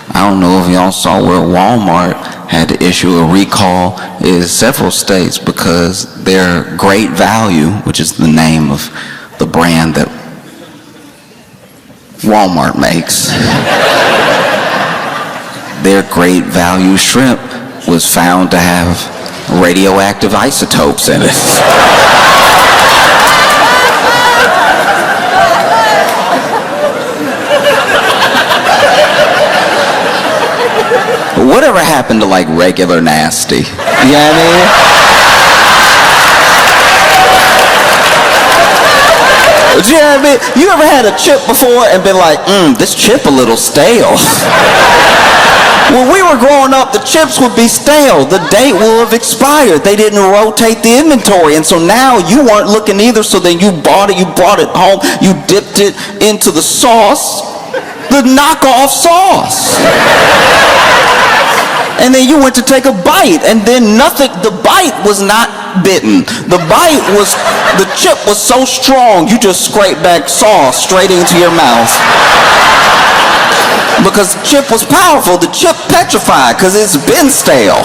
I don't know if y'all saw where Walmart had to issue a recall in several states because their Great Value, which is the name of the brand that Walmart makes, their Great Value shrimp was found to have radioactive isotopes in it. Whatever happened to like regular nasty? You know what I mean? Do you know what I mean? You ever had a chip before and been like, this chip a little stale? When we were growing up, the chips would be stale. The date will have expired. They didn't rotate the inventory. And so now you weren't looking either, so then you bought it home, you dipped it into the sauce, the knockoff sauce. And then you went to take a bite, and then nothing, the bite was not bitten. The chip was so strong, you just scraped back sauce straight into your mouth. Because the chip was powerful, the chip petrified, because it's been stale.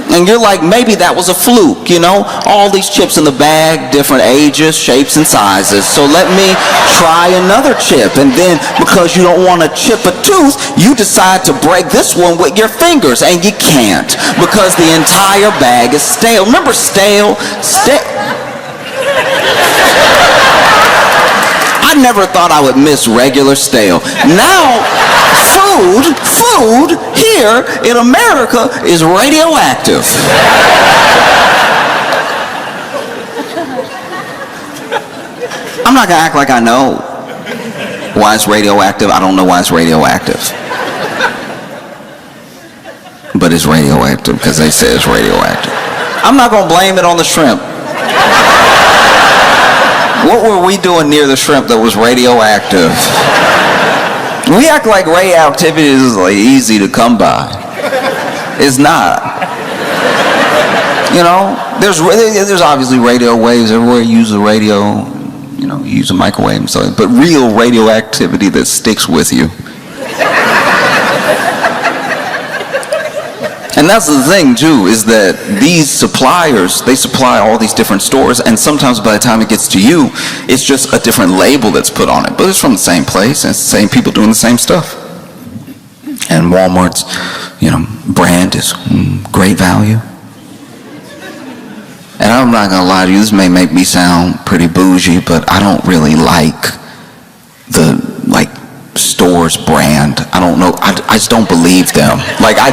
And you're like, maybe that was a fluke, you know? All these chips in the bag, different ages, shapes, and sizes. So let me try another chip. And then, because you don't want to chip a tooth, you decide to break this one with your fingers. And you can't, because the entire bag is stale. Remember stale? I never thought I would miss regular stale. Now, food here in America is radioactive. I'm not gonna act like I know why it's radioactive. I don't know why it's radioactive. But it's radioactive because they say it's radioactive. I'm not gonna blame it on the shrimp. What were we doing near the shrimp that was radioactive? We act like radioactivity is like easy to come by. It's not. You know, there's obviously radio waves everywhere. You use the radio, you know, you use a microwave and stuff. But real radioactivity that sticks with you. And that's the thing too, is that these suppliers, they supply all these different stores, and sometimes by the time it gets to you, it's just a different label that's put on it. But it's from the same place, and it's the same people doing the same stuff. And Walmart's, you know, brand is Great Value. And I'm not gonna lie to you, this may make me sound pretty bougie, but I don't really like the, store's brand. I don't know, I just don't believe them. Like, do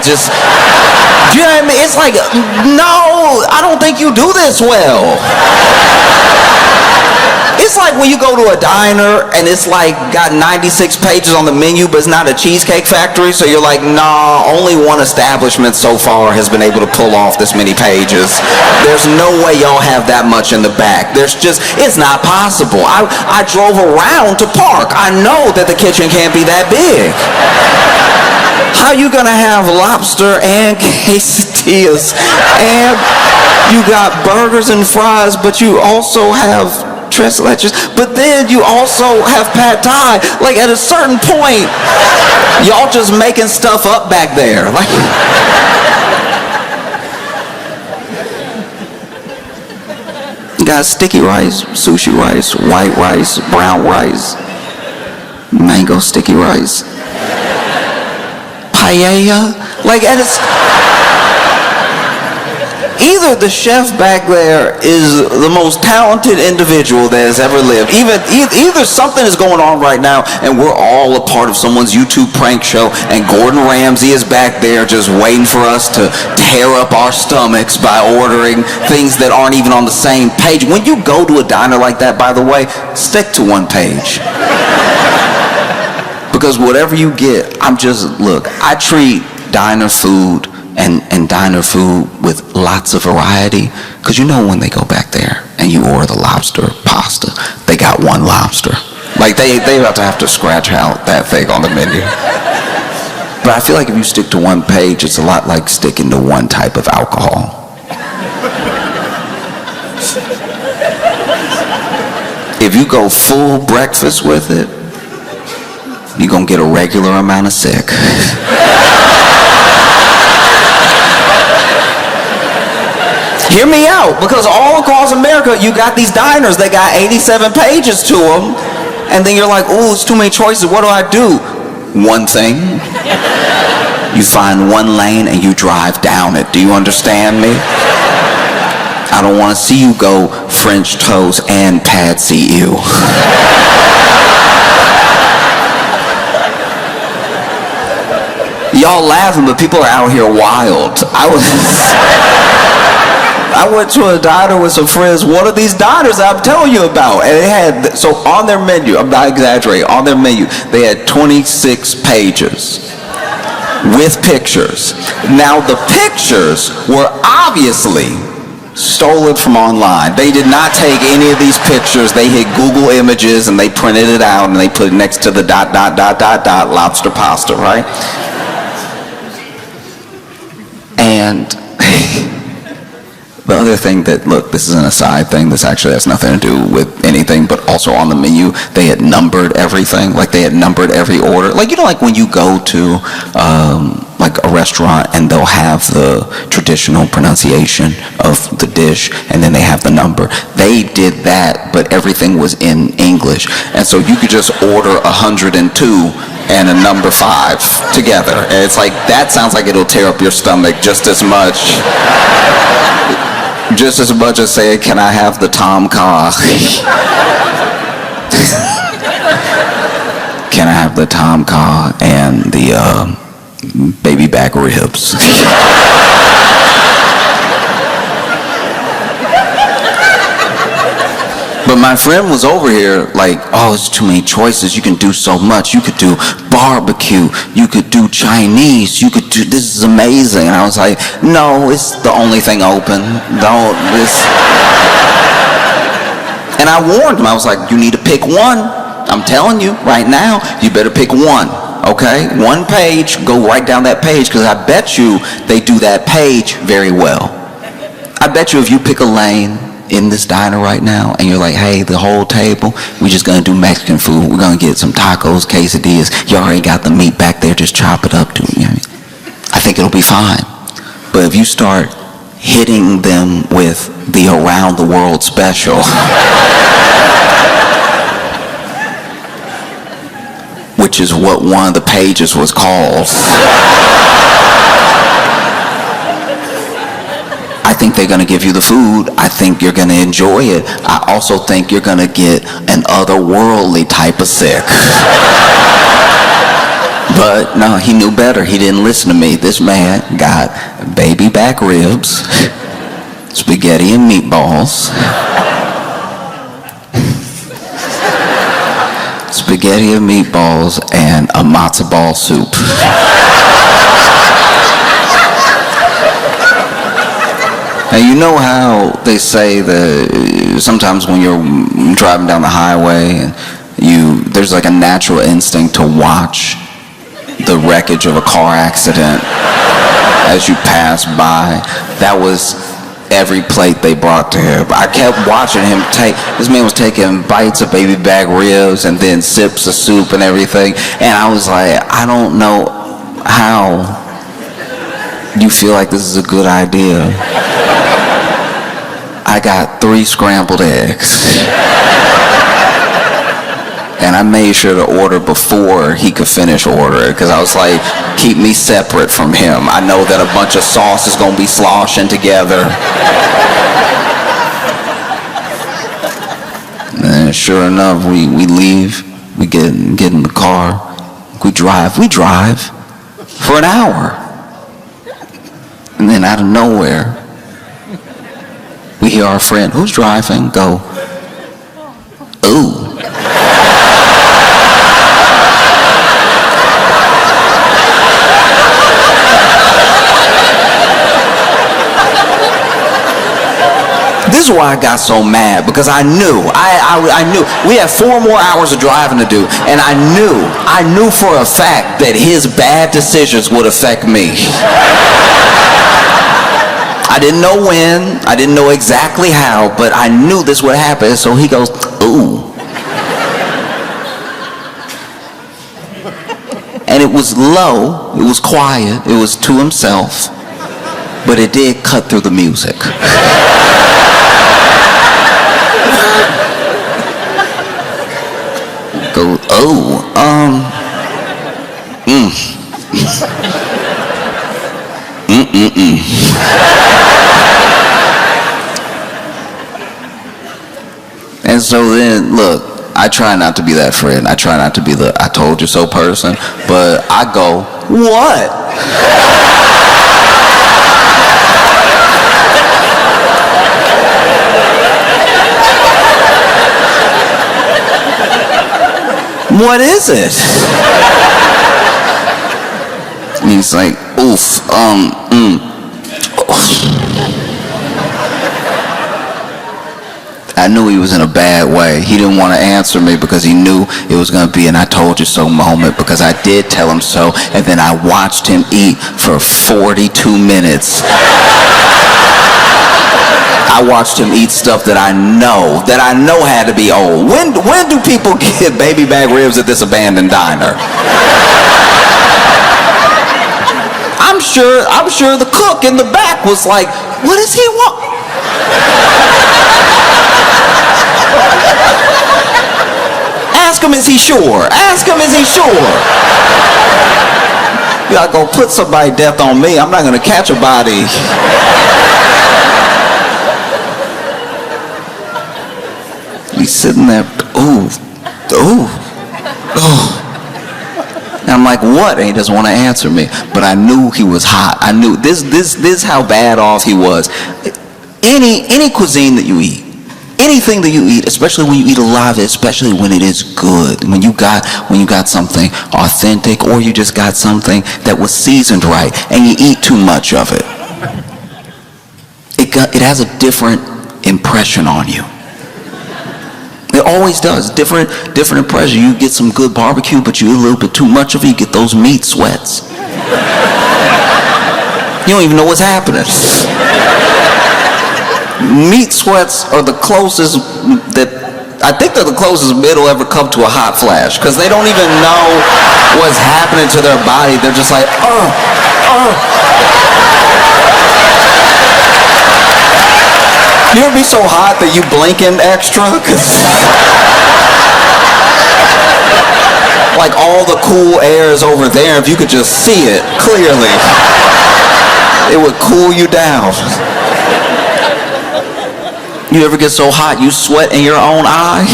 you know what I mean? It's like, no, I don't think you do this well. It's like when you go to a diner and it's like got 96 pages on the menu, but it's not a Cheesecake Factory, so you're like, nah, only one establishment so far has been able to pull off this many pages. There's no way y'all have that much in the back. It's not possible. I drove around to park. I know that the kitchen can't be that big. How you gonna have lobster and quesadillas and you got burgers and fries, but you also have tres leches, but then you also have pad thai? Like, at a certain point, y'all just making stuff up back there. Like, you got sticky rice, sushi rice, white rice, brown rice, mango sticky rice, paella. Like, and it's either the chef back there is the most talented individual that has ever lived. Either something is going on right now and we're all a part of someone's YouTube prank show, and Gordon Ramsay is back there just waiting for us to tear up our stomachs by ordering things that aren't even on the same page. When you go to a diner like that, by the way, stick to one page. Because whatever you get, I treat diner food and diner food with lots of variety, because you know when they go back there and you order the lobster pasta, they got one lobster. Like, they have to scratch out that thing on the menu. But I feel like if you stick to one page, it's a lot like sticking to one type of alcohol. If you go full breakfast with it, you're gonna get a regular amount of sick. Hear me out, because all across America, you got these diners that got 87 pages to them, and then you're like, oh, it's too many choices, what do I do? One thing. You find one lane and you drive down it. Do you understand me? I don't want to see you go French toast and pad see ew. Y'all laughing, but people are out here wild. I went to a diner with some friends, one of these diners I'm telling you about, and it had, so on their menu, I'm not exaggerating, on their menu, they had 26 pages with pictures. Now the pictures were obviously stolen from online. They did not take any of these pictures. They hit Google Images and they printed it out and they put it next to the ... lobster pasta, right? And the other thing that, look, this is an aside thing, this actually has nothing to do with anything, but also on the menu, they had numbered everything, like they had numbered every order. Like, you know, like when you go to, like a restaurant and they'll have the traditional pronunciation of the dish and then they have the number. They did that, but everything was in English. And so you could just order 102 and a number 5 together. And it's like, that sounds like it'll tear up your stomach just as much. Just as much as saying, can I have the Tom Kha? Can I have the Tom Kha and the baby back ribs? But my friend was over here like, oh, it's too many choices. You can do so much. You could do barbecue. You could do Chinese. You could do, this is amazing. And I was like, no, it's the only thing open. Don't, this. And I warned him. I was like, you need to pick one. I'm telling you right now, you better pick one. Okay? One page, go right down that page, because I bet you they do that page very well. I bet you if you pick a lane in this diner right now and you're like, hey, the whole table, we're just gonna do Mexican food, we're gonna get some tacos, quesadillas, you already got the meat back there, just chop it up to, you know, I think it'll be fine. But if you start hitting them with the around the world special, which is what one of the pages was called, I think they're going to give you the food. I think you're going to enjoy it. I also think you're going to get an otherworldly type of sick. But no, he knew better. He didn't listen to me. This man got baby back ribs, spaghetti and meatballs, spaghetti and meatballs, and a matzo ball soup. Now, you know how they say that sometimes when you're driving down the highway, there's like a natural instinct to watch the wreckage of a car accident as you pass by. That was every plate they brought to him. I kept watching him this man was taking bites of baby back ribs and then sips of soup and everything. And I was like, I don't know how you feel like this is a good idea. I got 3 scrambled eggs. And I made sure to order before he could finish ordering, because I was like, keep me separate from him. I know that a bunch of sauce is going to be sloshing together. And sure enough, we leave, we get in the car, we drive for an hour. And then out of nowhere, we hear our friend, who's driving, go, ooh. This is why I got so mad, because I knew we had 4 more hours of driving to do, and I knew for a fact that his bad decisions would affect me. I didn't know when, I didn't know exactly how, but I knew this would happen. So he goes, ooh. And it was low, it was quiet, it was to himself, but it did cut through the music. Go, And so then, look, I try not to be that friend. I try not to be the I told you so person, but I go, what? What is it? And he's like, oof, I knew he was in a bad way. He didn't want to answer me because he knew it was going to be an I told you so moment, because I did tell him so, and then I watched him eat for 42 minutes. I watched him eat stuff that I know had to be old. When do people get baby back ribs at this abandoned diner? I'm sure the cook in the back was like, what does he want? Ask him, is he sure? Ask him, is he sure? You gotta go put somebody's death on me. I'm not gonna catch a body. He's sitting there, ooh. And I'm like, what? And he doesn't want to answer me. But I knew he was hot. I knew this is how bad off he was. Any cuisine that you eat, anything that you eat, especially when you eat a lot of it, especially when it is good, when you got something authentic, or you just got something that was seasoned right, and you eat too much of it, it has a different impression on you. It always does. Different impression. You get some good barbecue, but you eat a little bit too much of it, you get those meat sweats. You don't even know what's happening. Meat sweats are the closest I think they're the closest it'll ever come to a hot flash, because they don't even know what's happening to their body. They're just like, You ever be so hot that you blinking extra? Like all the cool air is over there. If you could just see it clearly, it would cool you down. You ever get so hot you sweat in your own eye?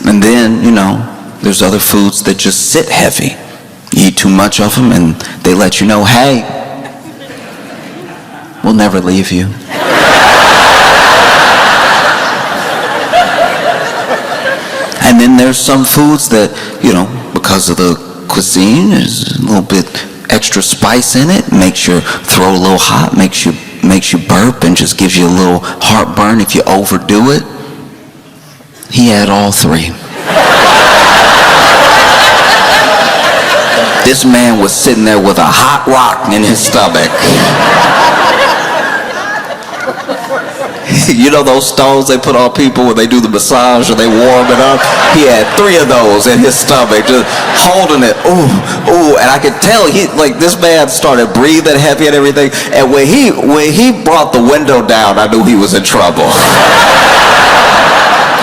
And then, there's other foods that just sit heavy. You eat too much of them and they let you know, hey, we'll never leave you. And then there's some foods that, because of the cuisine, there's a little bit extra spice in it, makes your throat a little hot, makes you burp, and just gives you a little heartburn if you overdo it. He had all three. This man was sitting there with a hot rock in his stomach. You know those stones they put on people when they do the massage or they warm it up? He had three of those in his stomach, just holding it. Ooh, and I could tell this man started breathing heavy and everything. And when he brought the window down, I knew he was in trouble.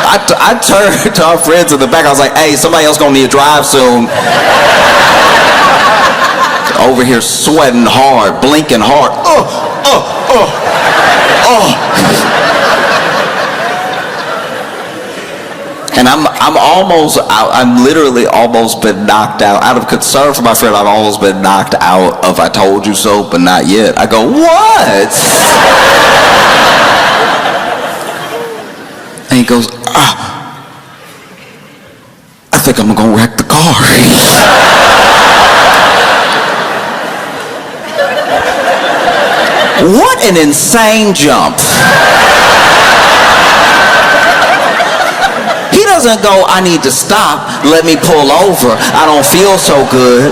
I turned to our friends in the back. I was like, hey, somebody else gonna need a drive soon. Over here sweating hard, blinking hard. And I'm literally almost been knocked out. Out of concern for my friend, I've almost been knocked out of I told you so, but not yet. I go, what? And he goes, I think I'm gonna wreck the car. What an insane jump. He doesn't go, I need to stop, let me pull over, I don't feel so good.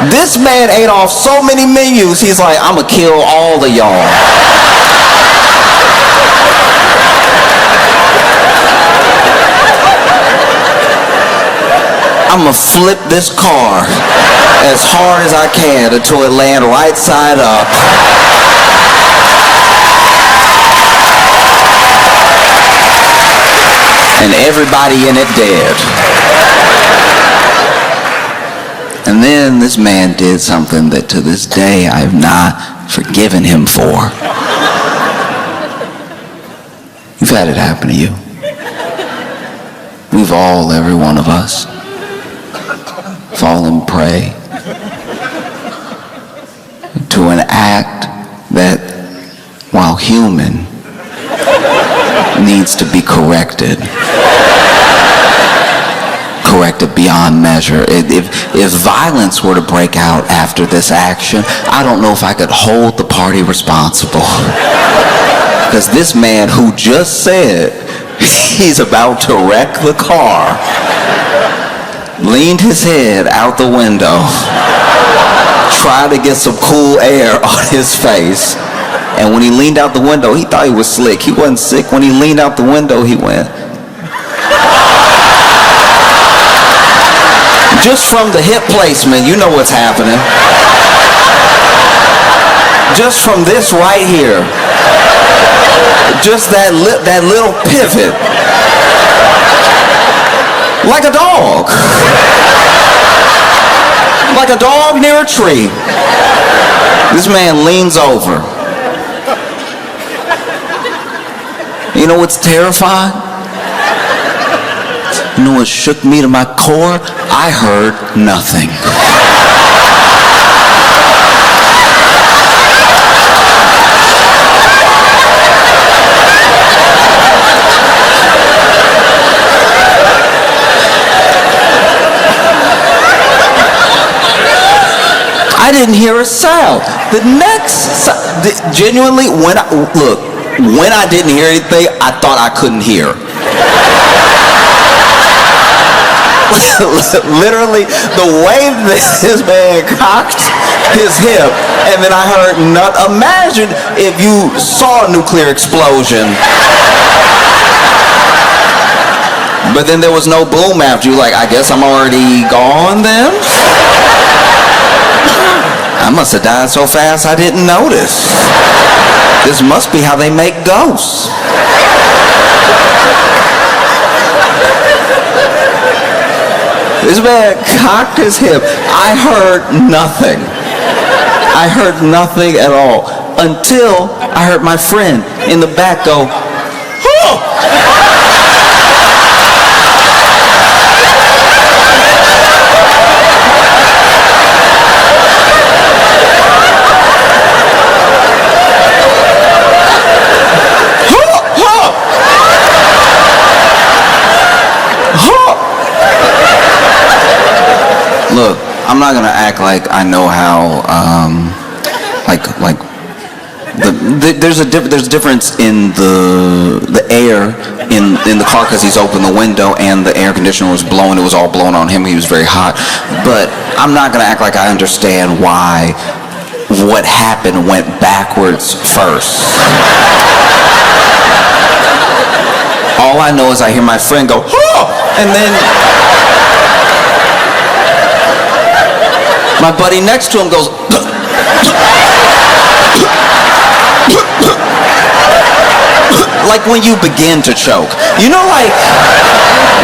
This man ate off so many menus, he's like, I'm gonna kill all of y'all. I'm gonna flip this car as hard as I can until it land right side up. And everybody in it dead. And then this man did something that to this day I have not forgiven him for. You've had it happen to you. We've all, every one of us, fallen prey to an act that, while human, needs to be corrected. Corrected beyond measure. If violence were to break out after this action, I don't know if I could hold the party responsible. Because this man who just said he's about to wreck the car leaned his head out the window, tried to get some cool air on his face, and when he leaned out the window, he thought he was slick. He wasn't sick. When he leaned out the window, he went. Just from the hip placement, you know what's happening. Just from this right here. Just that little pivot. Like a dog. Like a dog near a tree. This man leans over. You know what's terrifying? You know what shook me to my core? I heard nothing. I didn't hear a sound. The next, genuinely, when I didn't hear anything, I thought I couldn't hear. Literally, the way this man cocked his hip, and then I heard imagine if you saw a nuclear explosion, but then there was no boom after you, like, I guess I'm already gone then? I must have died so fast I didn't notice. This must be how they make ghosts. This man cocked his hip. I heard nothing. I heard nothing at all until I heard my friend in the back go, "Oh!" Look, I'm not gonna act like I know how, there's a difference in the air in the car because he's opened the window and the air conditioner was blowing. It was all blowing on him. He was very hot. But I'm not gonna act like I understand why what happened went backwards first. All I know is I hear my friend go, "Oh!" and then my buddy next to him goes, like when you begin to choke. You know, like,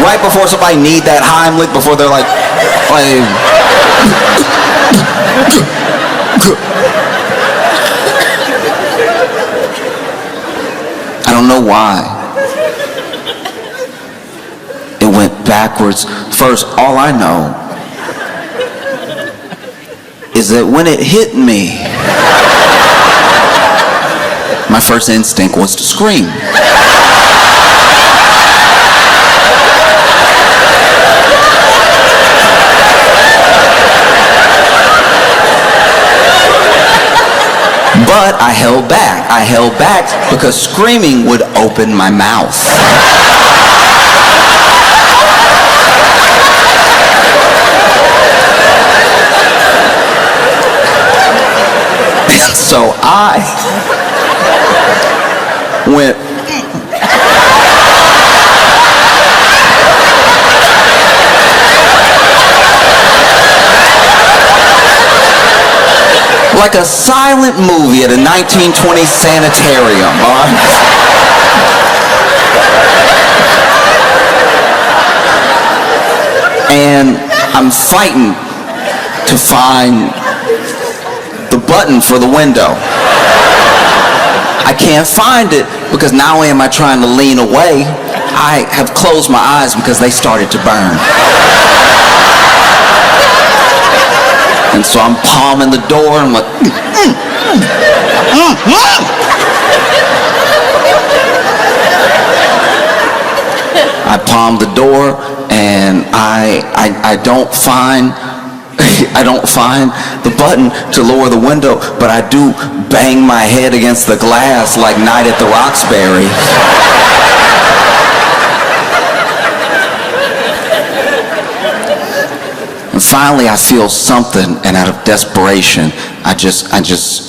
right before somebody need that Heimlich, before they're like, I don't know why. It went backwards first. All I know is that when it hit me, my first instinct was to scream. But I held back. I held back because screaming would open my mouth. So I went, like a silent movie at a 1920s sanitarium, all right? And I'm fighting to find the button for the window. I can't find it because not only am I trying to lean away, I have closed my eyes because they started to burn. And so I'm palming the door and I'm like, I palm the door and I don't find the button to lower the window, but I do bang my head against the glass like Night at the Roxbury. And finally I feel something, and out of desperation I just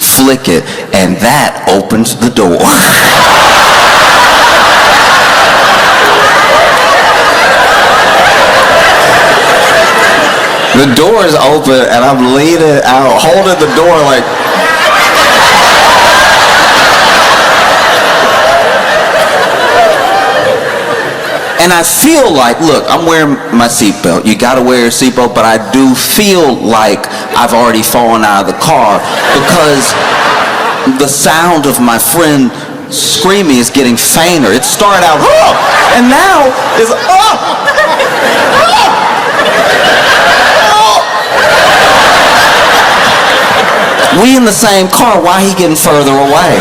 flick it, and that opens the door. The door is open and I'm leaning out, holding the door like, and I feel like, look, I'm wearing my seatbelt. You gotta wear your seatbelt, but I do feel like I've already fallen out of the car because the sound of my friend screaming is getting fainter. It started out, oh, and now is, oh. We in the same car, why he getting further away?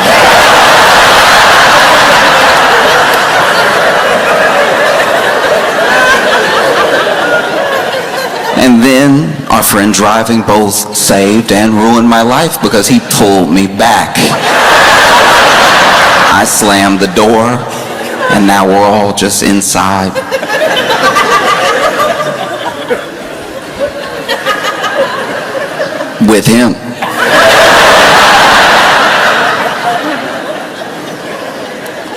And then our friend driving both saved and ruined my life because he pulled me back. I slammed the door and now we're all just inside. With him.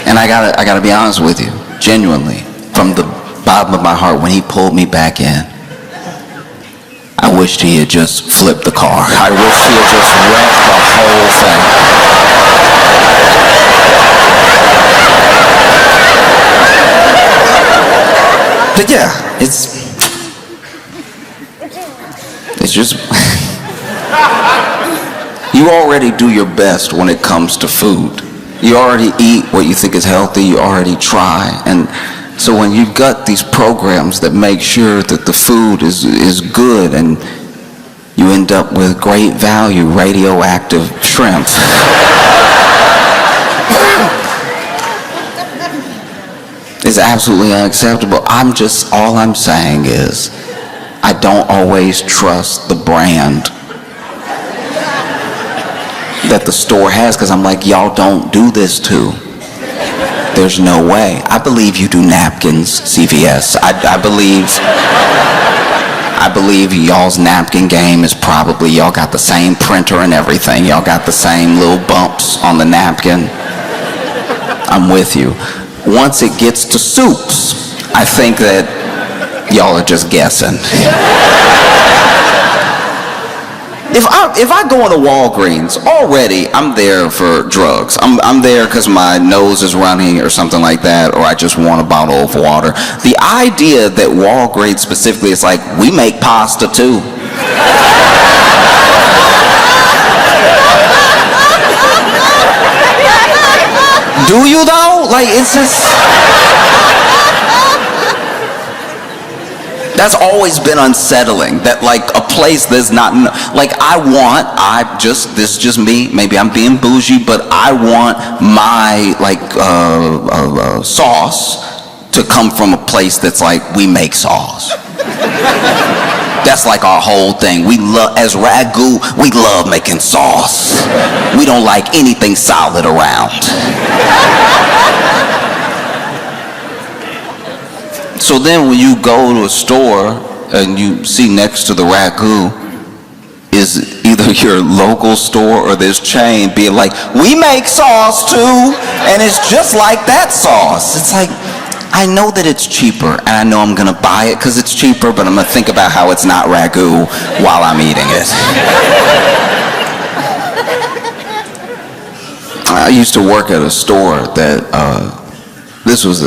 And I gotta be honest with you, genuinely, from the bottom of my heart, when he pulled me back in, I wished he had just flipped the car. I wish he had just wrecked the whole thing. But yeah, it's just, you already do your best when it comes to food. You already eat what you think is healthy, you already try. And so when you've got these programs that make sure that the food is good and you end up with great value, radioactive shrimp. It's absolutely unacceptable. All I'm saying is, I don't always trust the brand that the store has, because I'm like, y'all don't do this too. There's no way. I believe you do napkins, CVS. I believe y'all's napkin game is probably, y'all got the same printer and everything. Y'all got the same little bumps on the napkin. I'm with you. Once it gets to soups, I think that y'all are just guessing. If I go into Walgreens, already I'm there for drugs. I'm there because my nose is running or something like that, or I just want a bottle of water. The idea that Walgreens specifically is like, we make pasta too. Do you though? Like, it's just... That's always been unsettling, that like a place that's not, like this just me, maybe I'm being bougie, but I want my sauce to come from a place that's like, we make sauce. That's like our whole thing. We love, as Ragu, we love making sauce. We don't like anything solid around. So then when you go to a store and you see next to the Ragu is either your local store or this chain being like, we make sauce too, and it's just like that sauce. It's like, I know that it's cheaper, and I know I'm gonna buy it because it's cheaper, but I'm gonna think about how it's not ragu while I'm eating it. I used to work at a store that, this was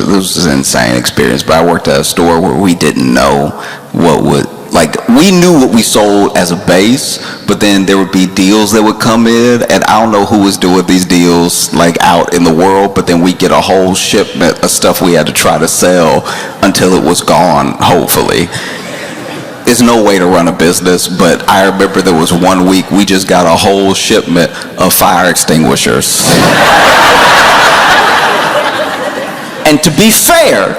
an insane experience, but I worked at a store where we didn't know what would, like, we knew what we sold as a base, but then there would be deals that would come in, and I don't know who was doing these deals, like, out in the world, but then we get a whole shipment of stuff we had to try to sell until it was gone, hopefully. There's no way to run a business, but I remember there was one week we just got a whole shipment of fire extinguishers. And to be fair,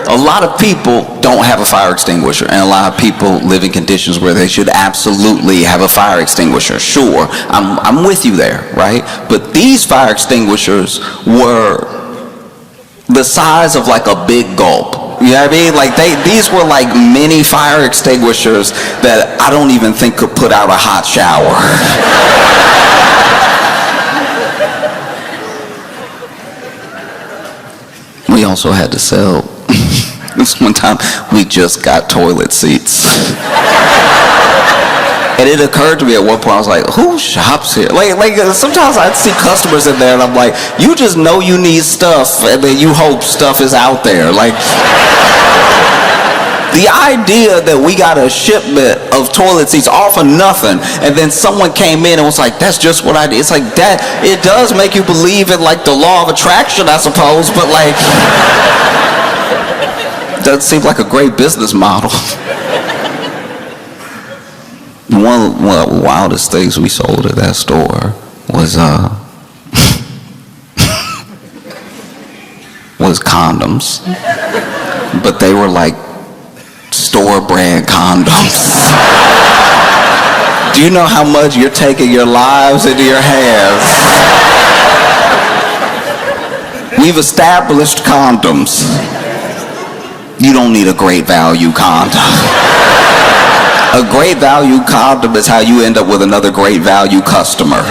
a lot of people don't have a fire extinguisher, and a lot of people live in conditions where they should absolutely have a fire extinguisher. Sure, I'm with you there, right? But these fire extinguishers were the size of like a big gulp. You know what I mean? Like these were like mini fire extinguishers that I don't even think could put out a hot shower. We also had to sell, this one time, we just got toilet seats. And it occurred to me at one point, I was like, who shops here? Like sometimes I'd see customers in there and I'm like, you just know you need stuff and then you hope stuff is out there. Like, the idea that we got a shipment of toilet seats all for nothing, and then someone came in and was like, that's just what I did. It's like that, it does make you believe in like the law of attraction, I suppose, but like, doesn't seem like a great business model. One of the wildest things we sold at that store was was condoms, but they were like store brand condoms. Do you know how much you're taking your lives into your hands? We've established condoms. You don't need a great value condom. A great value condom is how you end up with another great value customer.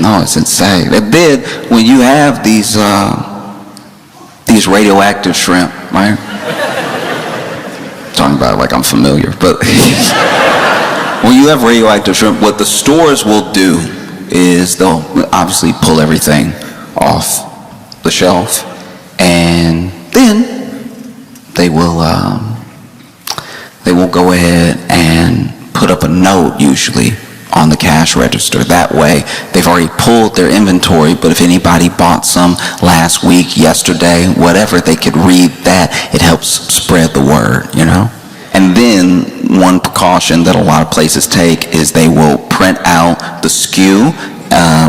No, it's insane. And then when you have these radioactive shrimp, right? Talking about it like I'm familiar, but when you have radioactive shrimp, what the stores will do is they'll obviously pull everything off the shelf, and then they will go ahead and put up a note, usually on the cash register. That way they've already pulled their inventory, but if anybody bought some last week, yesterday, whatever, they could read that. It helps spread the word, you know. And then one precaution that a lot of places take is they will print out the SKU,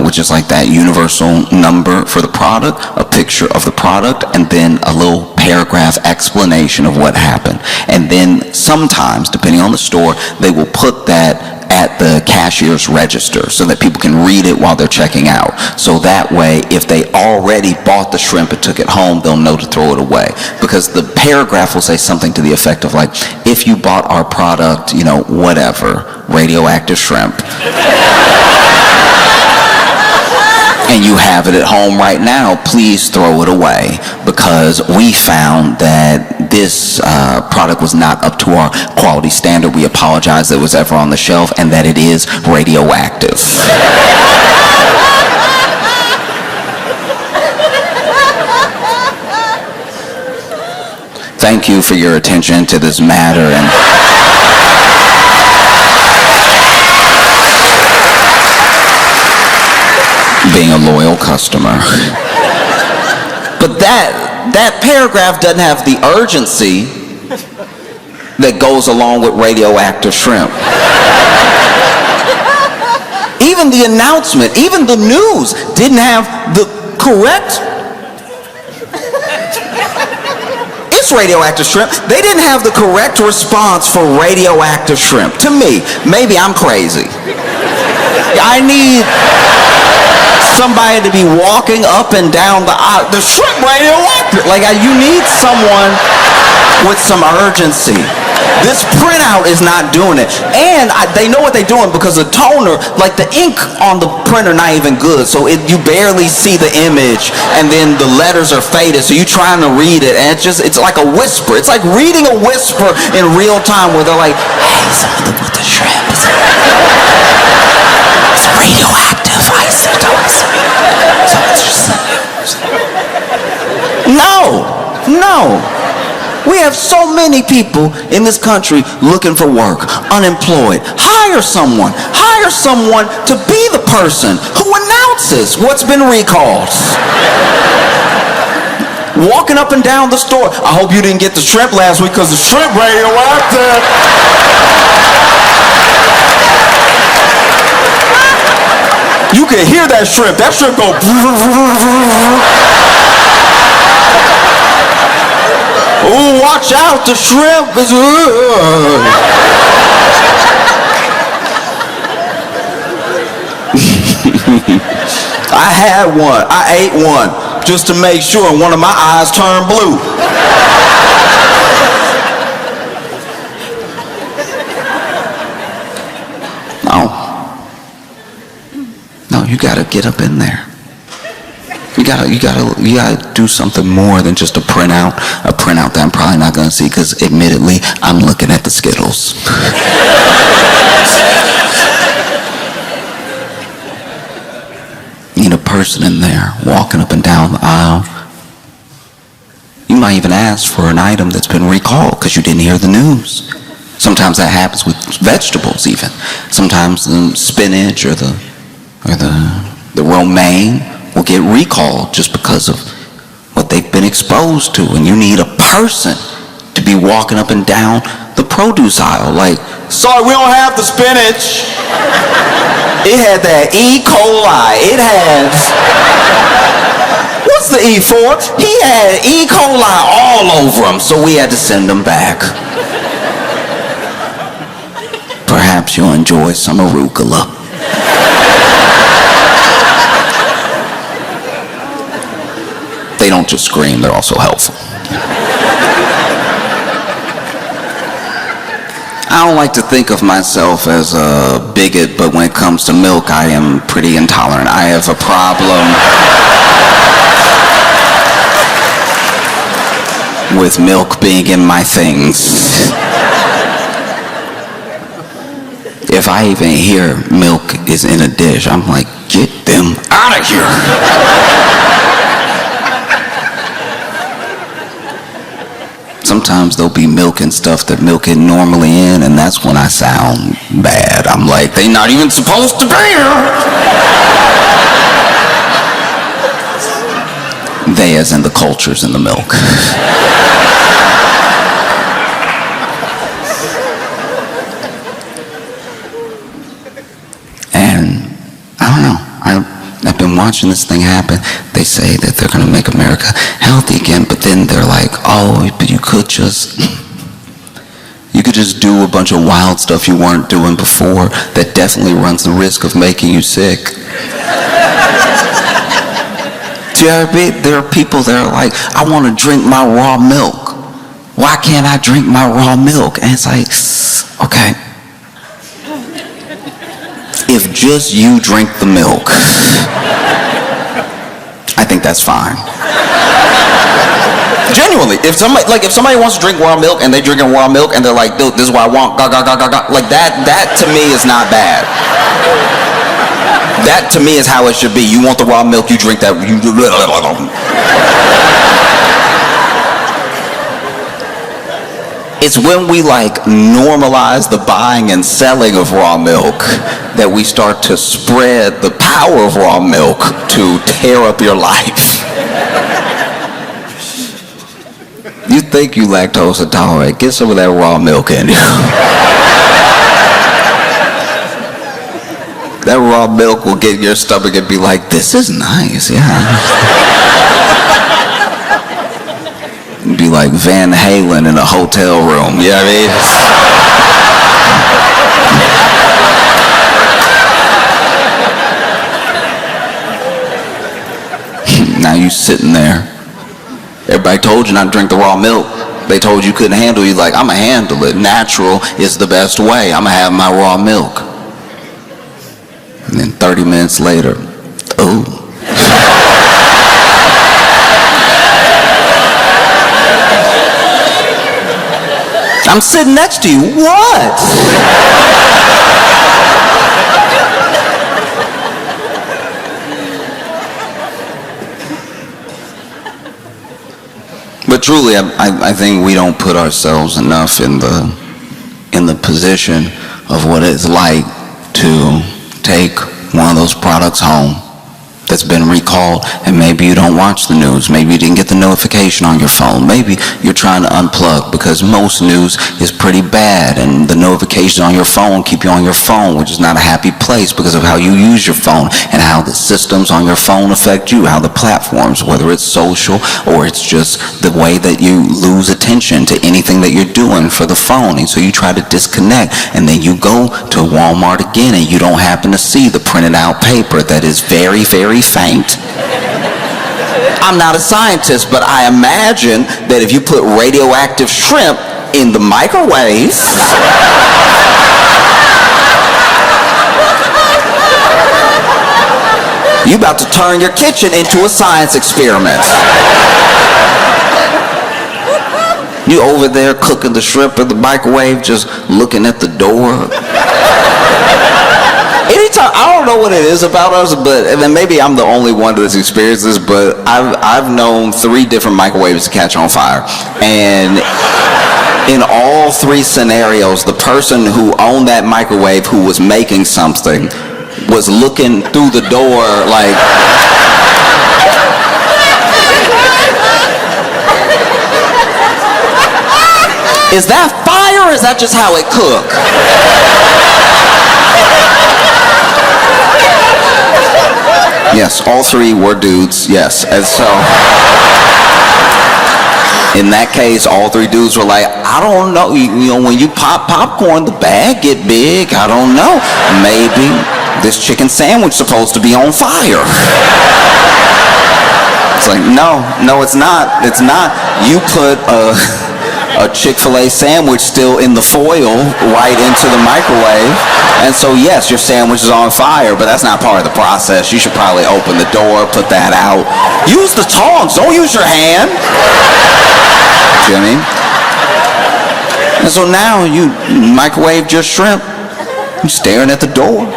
which is like that universal number for the product, a picture of the product, and then a little paragraph explanation of what happened. And then sometimes, depending on the store, they will put that at the cashier's register so that people can read it while they're checking out. So that way, if they already bought the shrimp and took it home, they'll know to throw it away. Because the paragraph will say something to the effect of like, if you bought our product, you know, whatever, radioactive shrimp, and you have it at home right now, please throw it away, because we found that this product was not up to our quality standard. We apologize that it was ever on the shelf, and that it is radioactive. Thank you for your attention to this matter, and being a loyal customer. But that paragraph doesn't have the urgency that goes along with radioactive shrimp. Even the announcement, even the news didn't have the correct, it's radioactive shrimp. They didn't have the correct response for radioactive shrimp. To me, maybe I'm crazy. I need somebody to be walking up and down the aisle. The shrimp radioactive. Like, you need someone with some urgency. This printout is not doing it. And they know what they're doing because the toner, like the ink on the printer not even good. So you barely see the image, and then the letters are faded. So you're trying to read it, and it's like a whisper. It's like reading a whisper in real time where they're like, hey, something with the shrimp. It's radioactive. I said, No. We have so many people in this country looking for work, unemployed. Hire someone to be the person who announces what's been recalled. Walking up and down the store. I hope you didn't get the shrimp last week because the shrimp radioactive. You can hear that shrimp. That shrimp go. Oh, watch out, the shrimp is... I had one. I ate one just to make sure one of my eyes turned blue. No, you gotta get up in there. You gotta do something more than just a printout that I'm probably not gonna see, because admittedly, I'm looking at the Skittles. You need a person in there, walking up and down the aisle. You might even ask for an item that's been recalled because you didn't hear the news. Sometimes that happens with vegetables even. Sometimes the spinach or the romaine will get recalled just because of what they've been exposed to, and you need a person to be walking up and down the produce aisle like, sorry, we don't have the spinach. It had that E. coli. It has... What's the E for? He had E. coli all over him, so we had to send him back. Perhaps you'll enjoy some arugula. They don't just scream, they're also helpful. I don't like to think of myself as a bigot, but when it comes to milk, I am pretty intolerant. I have a problem with milk being in my things. If I even hear milk is in a dish, I'm like, get them out of here. Sometimes there'll be milk and stuff that milk isn't normally in, and that's when I sound bad. I'm like, they not even supposed to be here. They as in the cultures in the milk. And I don't know. I've been watching this thing happen. They say that they're going to make America healthy again, but then they're like, oh, but you could just do a bunch of wild stuff you weren't doing before that definitely runs the risk of making you sick. There are people that are like, I want to drink my raw milk. Why can't I drink my raw milk? And it's like, okay. If just you drink the milk, I think that's fine. Genuinely, if somebody wants to drink raw milk and they drinking raw milk and they're like, dude, this is what I want, like that to me is not bad. That to me is how it should be. You want the raw milk, you drink that. It's when we normalize the buying and selling of raw milk that we start to spread the power of raw milk to tear up your life. You think you lactose intolerant, get some of that raw milk in you. That raw milk will get in your stomach and be like, this is nice, yeah. Be like Van Halen in a hotel room, you know what I mean? Now you sitting there. Everybody told you not to drink the raw milk. They told you couldn't handle it. You're like, I'm going to handle it. Natural is the best way. I'm going to have my raw milk. And then 30 minutes later, oh. I'm sitting next to you. What? But truly, I think we don't put ourselves enough in the position of what it's like to take one of those products home that's been recalled, and maybe you don't watch the news, maybe you didn't get the notification on your phone, maybe you're trying to unplug because most news is pretty bad and the notifications on your phone keep you on your phone, which is not a happy place because of how you use your phone and how the systems on your phone affect you, how the platforms, whether it's social or it's just the way that you lose attention to anything that you're doing for the phone. And so you try to disconnect, and then you go to Walmart again and you don't happen to see the printed out paper that is very, very faint. I'm not a scientist, but I imagine that if you put radioactive shrimp in the microwave, you about to turn your kitchen into a science experiment. You over there cooking the shrimp in the microwave, just looking at the door. Anytime, I don't know what it is about us, but and then maybe I'm the only one that's experienced this, but I've known 3 different microwaves to catch on fire. And in all 3 scenarios, the person who owned that microwave, who was making something, was looking through the door like, is that fire or is that just how it cook? Yes, all 3 were dudes, yes. And so, in that case, all 3 dudes were like, I don't know, you know, when you pop popcorn, the bag get big, I don't know. Maybe this chicken sandwich supposed to be on fire. It's like, no, it's not. It's not. You put a Chick-fil-A sandwich still in the foil right into the microwave, and so yes, your sandwich is on fire, but that's not part of the process. You should probably open the door, put that out. Use the tongs, don't use your hand. You know what I mean? And so now you microwave your shrimp, you're staring at the door.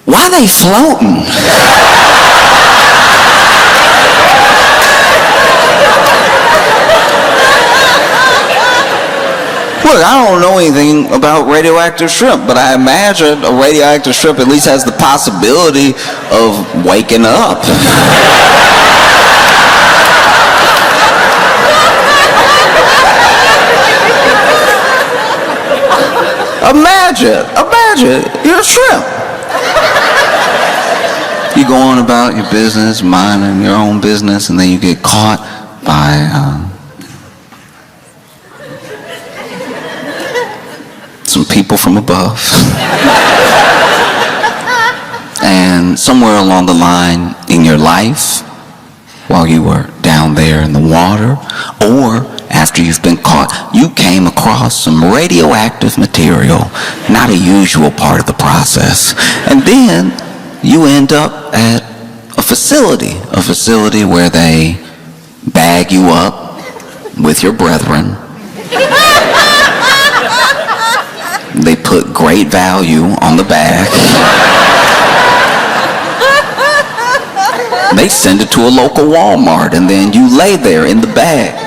Why are they floating? Look, I don't know anything about radioactive shrimp, but I imagine a radioactive shrimp at least has the possibility of waking up. Imagine, you're a shrimp. You go on about your business, minding your own business, and then you get caught by some people from above. And somewhere along the line in your life, while you were down there in the water, or after you've been caught, you came across some radioactive material, not a usual part of the process. And then you end up at a facility where they bag you up with your brethren. They put great value on the bag. They send it to a local Walmart, and then you lay there in the bag.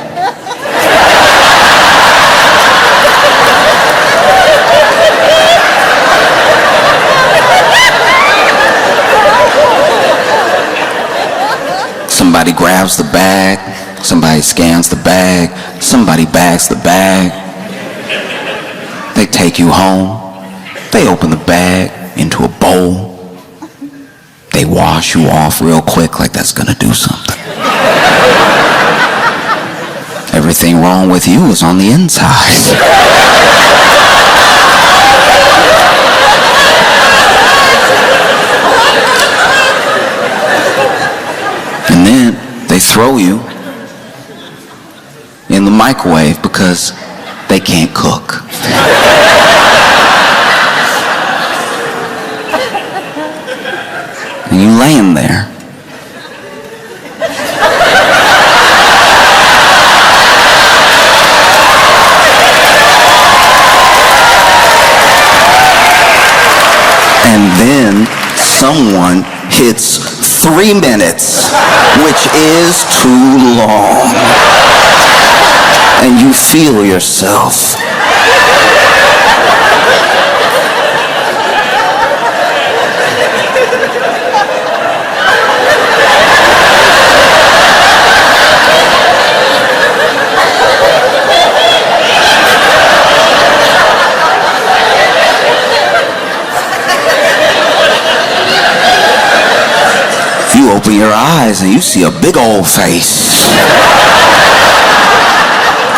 Somebody grabs the bag, somebody scans the bag, somebody bags the bag. They take you home. They open the bag into a bowl. they wash you off real quick like that's gonna do something. Everything wrong with you is on the inside. And then they throw you in the microwave because they can't cook. And you laying there. And then someone hits 3 minutes, which is too long. And you feel yourself. You open your eyes and you see a big old face.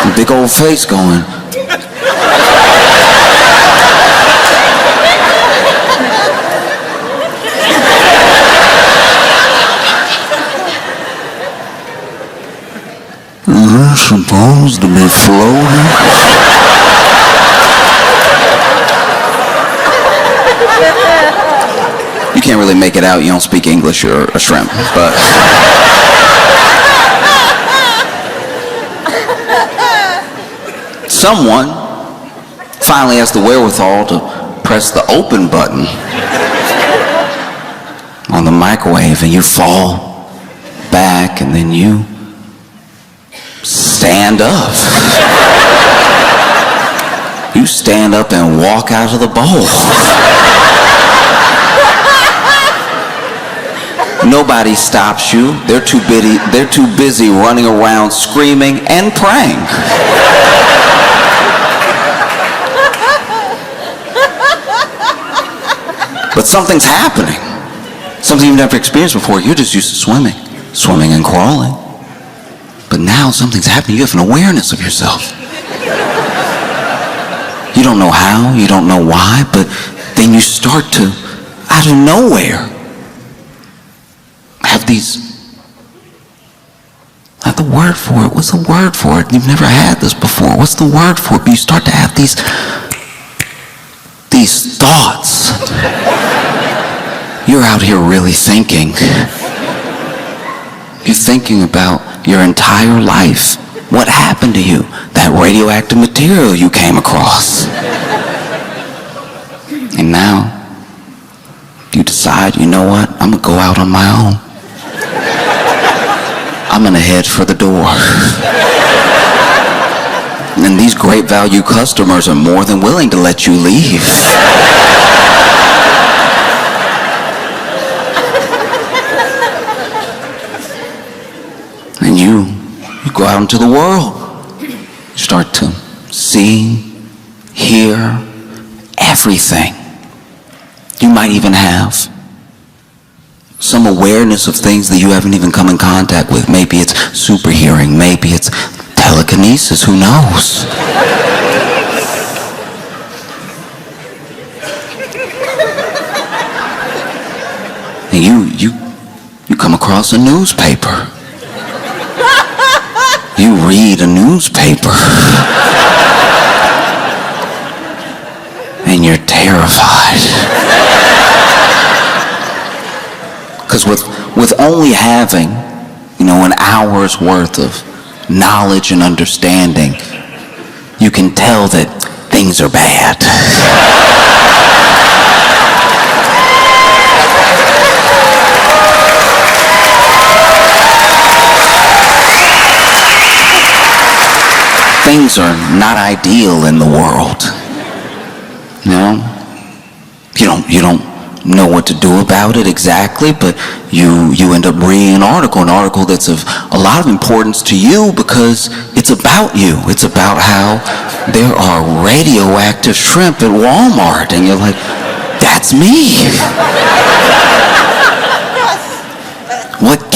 A big old face going. You're supposed to be floating. You can't really make it out. You don't speak English or shrimp, but someone finally has the wherewithal to press the open button on the microwave, and you fall back, and then you stand up. You stand up and walk out of the bowl. Nobody stops you. They're too busy running around screaming and praying. But something's happening. Something you've never experienced before. You're just used to swimming and crawling. But now something's happening. You have an awareness of yourself. You don't know how, you don't know why, but then you start to, out of nowhere, have the word for it. What's the word for it? You've never had this before. What's the word for it? But you start to have these thoughts. You're out here really thinking. You're thinking about your entire life. What happened to you? That radioactive material you came across. And now, you decide, you know what? I'm gonna go out on my own. I'm gonna head for the door. And these great value customers are more than willing to let you leave. And you go out into the world. You start to see, hear everything. You might even have some awareness of things that you haven't even come in contact with. Maybe it's super hearing, maybe it's telekinesis, who knows? And you come across a newspaper. You read a newspaper. And you're terrified. Because with only having, an hour's worth of knowledge and understanding, you can tell that things are bad. Things are not ideal in the world. You don't know what to do about it exactly, but you end up reading an article that's of a lot of importance to you because it's about you. It's about how there are radioactive shrimp at Walmart, and you're like, that's me.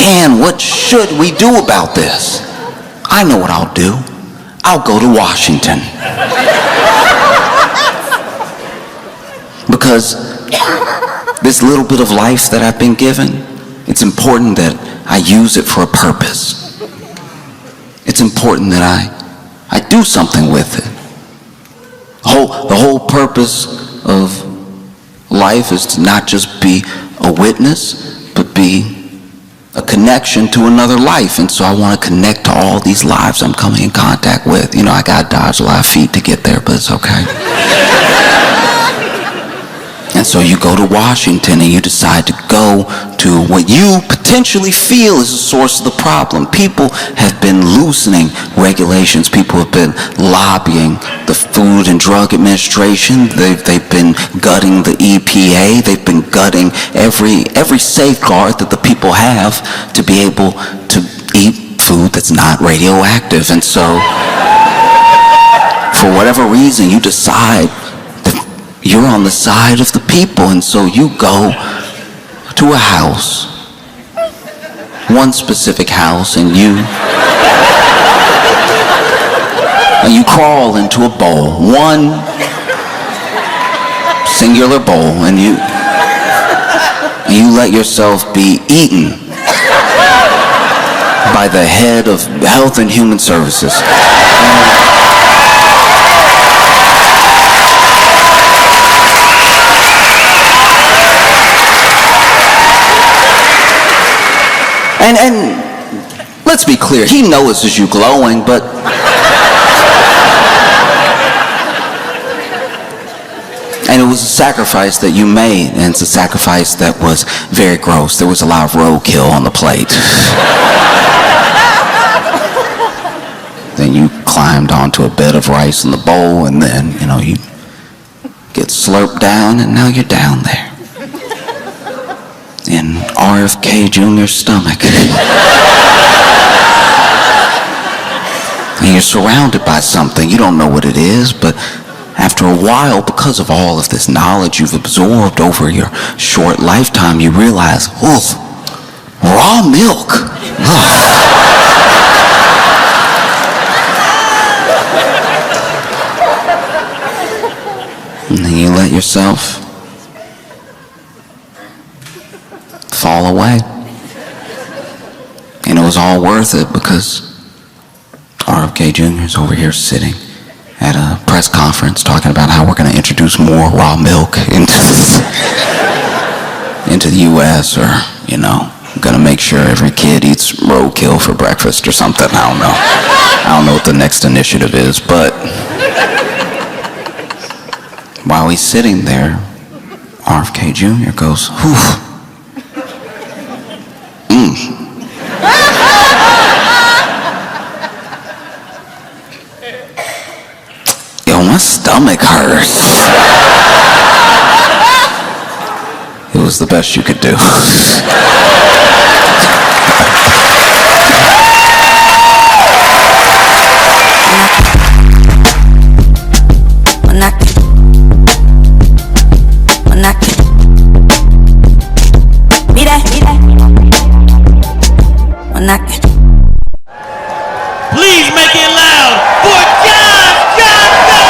Dan, what should we do about this? I know what I'll do. I'll go to Washington. Because this little bit of life that I've been given, it's important that I use it for a purpose. It's important that I do something with it. The whole purpose of life is to not just be a witness, but be a connection to another life. And so I want to connect to all these lives I'm coming in contact with. You know, I got to dodge a lot of feet to get there, but it's okay. And so you go to Washington and you decide to go to what you potentially feel is the source of the problem. People have been loosening regulations. People have been lobbying the Food and Drug Administration. They've been gutting the EPA. They've been gutting every safeguard that the people have to be able to eat food that's not radioactive. And so, for whatever reason, you decide you're on the side of the people, and so you go to a house, one specific house, and you crawl into a bowl, one singular bowl, and you let yourself be eaten by the head of Health and Human Services. And let's be clear, he notices you glowing, but and it was a sacrifice that you made, and it's a sacrifice that was very gross. There was a lot of roadkill on the plate. Then you climbed onto a bed of rice in the bowl, and then, you get slurped down, and now you're down there in RFK Jr.'s stomach. And you're surrounded by something. You don't know what it is, but after a while, because of all of this knowledge you've absorbed over your short lifetime, you realize, raw milk. And then you let yourself fall away. And it was all worth it because RFK Jr. is over here sitting at a press conference talking about how we're going to introduce more raw milk into the U.S. or, going to make sure every kid eats roadkill for breakfast or something. I don't know. I don't know what the next initiative is, but while he's sitting there, RFK Jr. goes, whew. My stomach hurts. It was the best you could do. Please make it loud for John Johnson!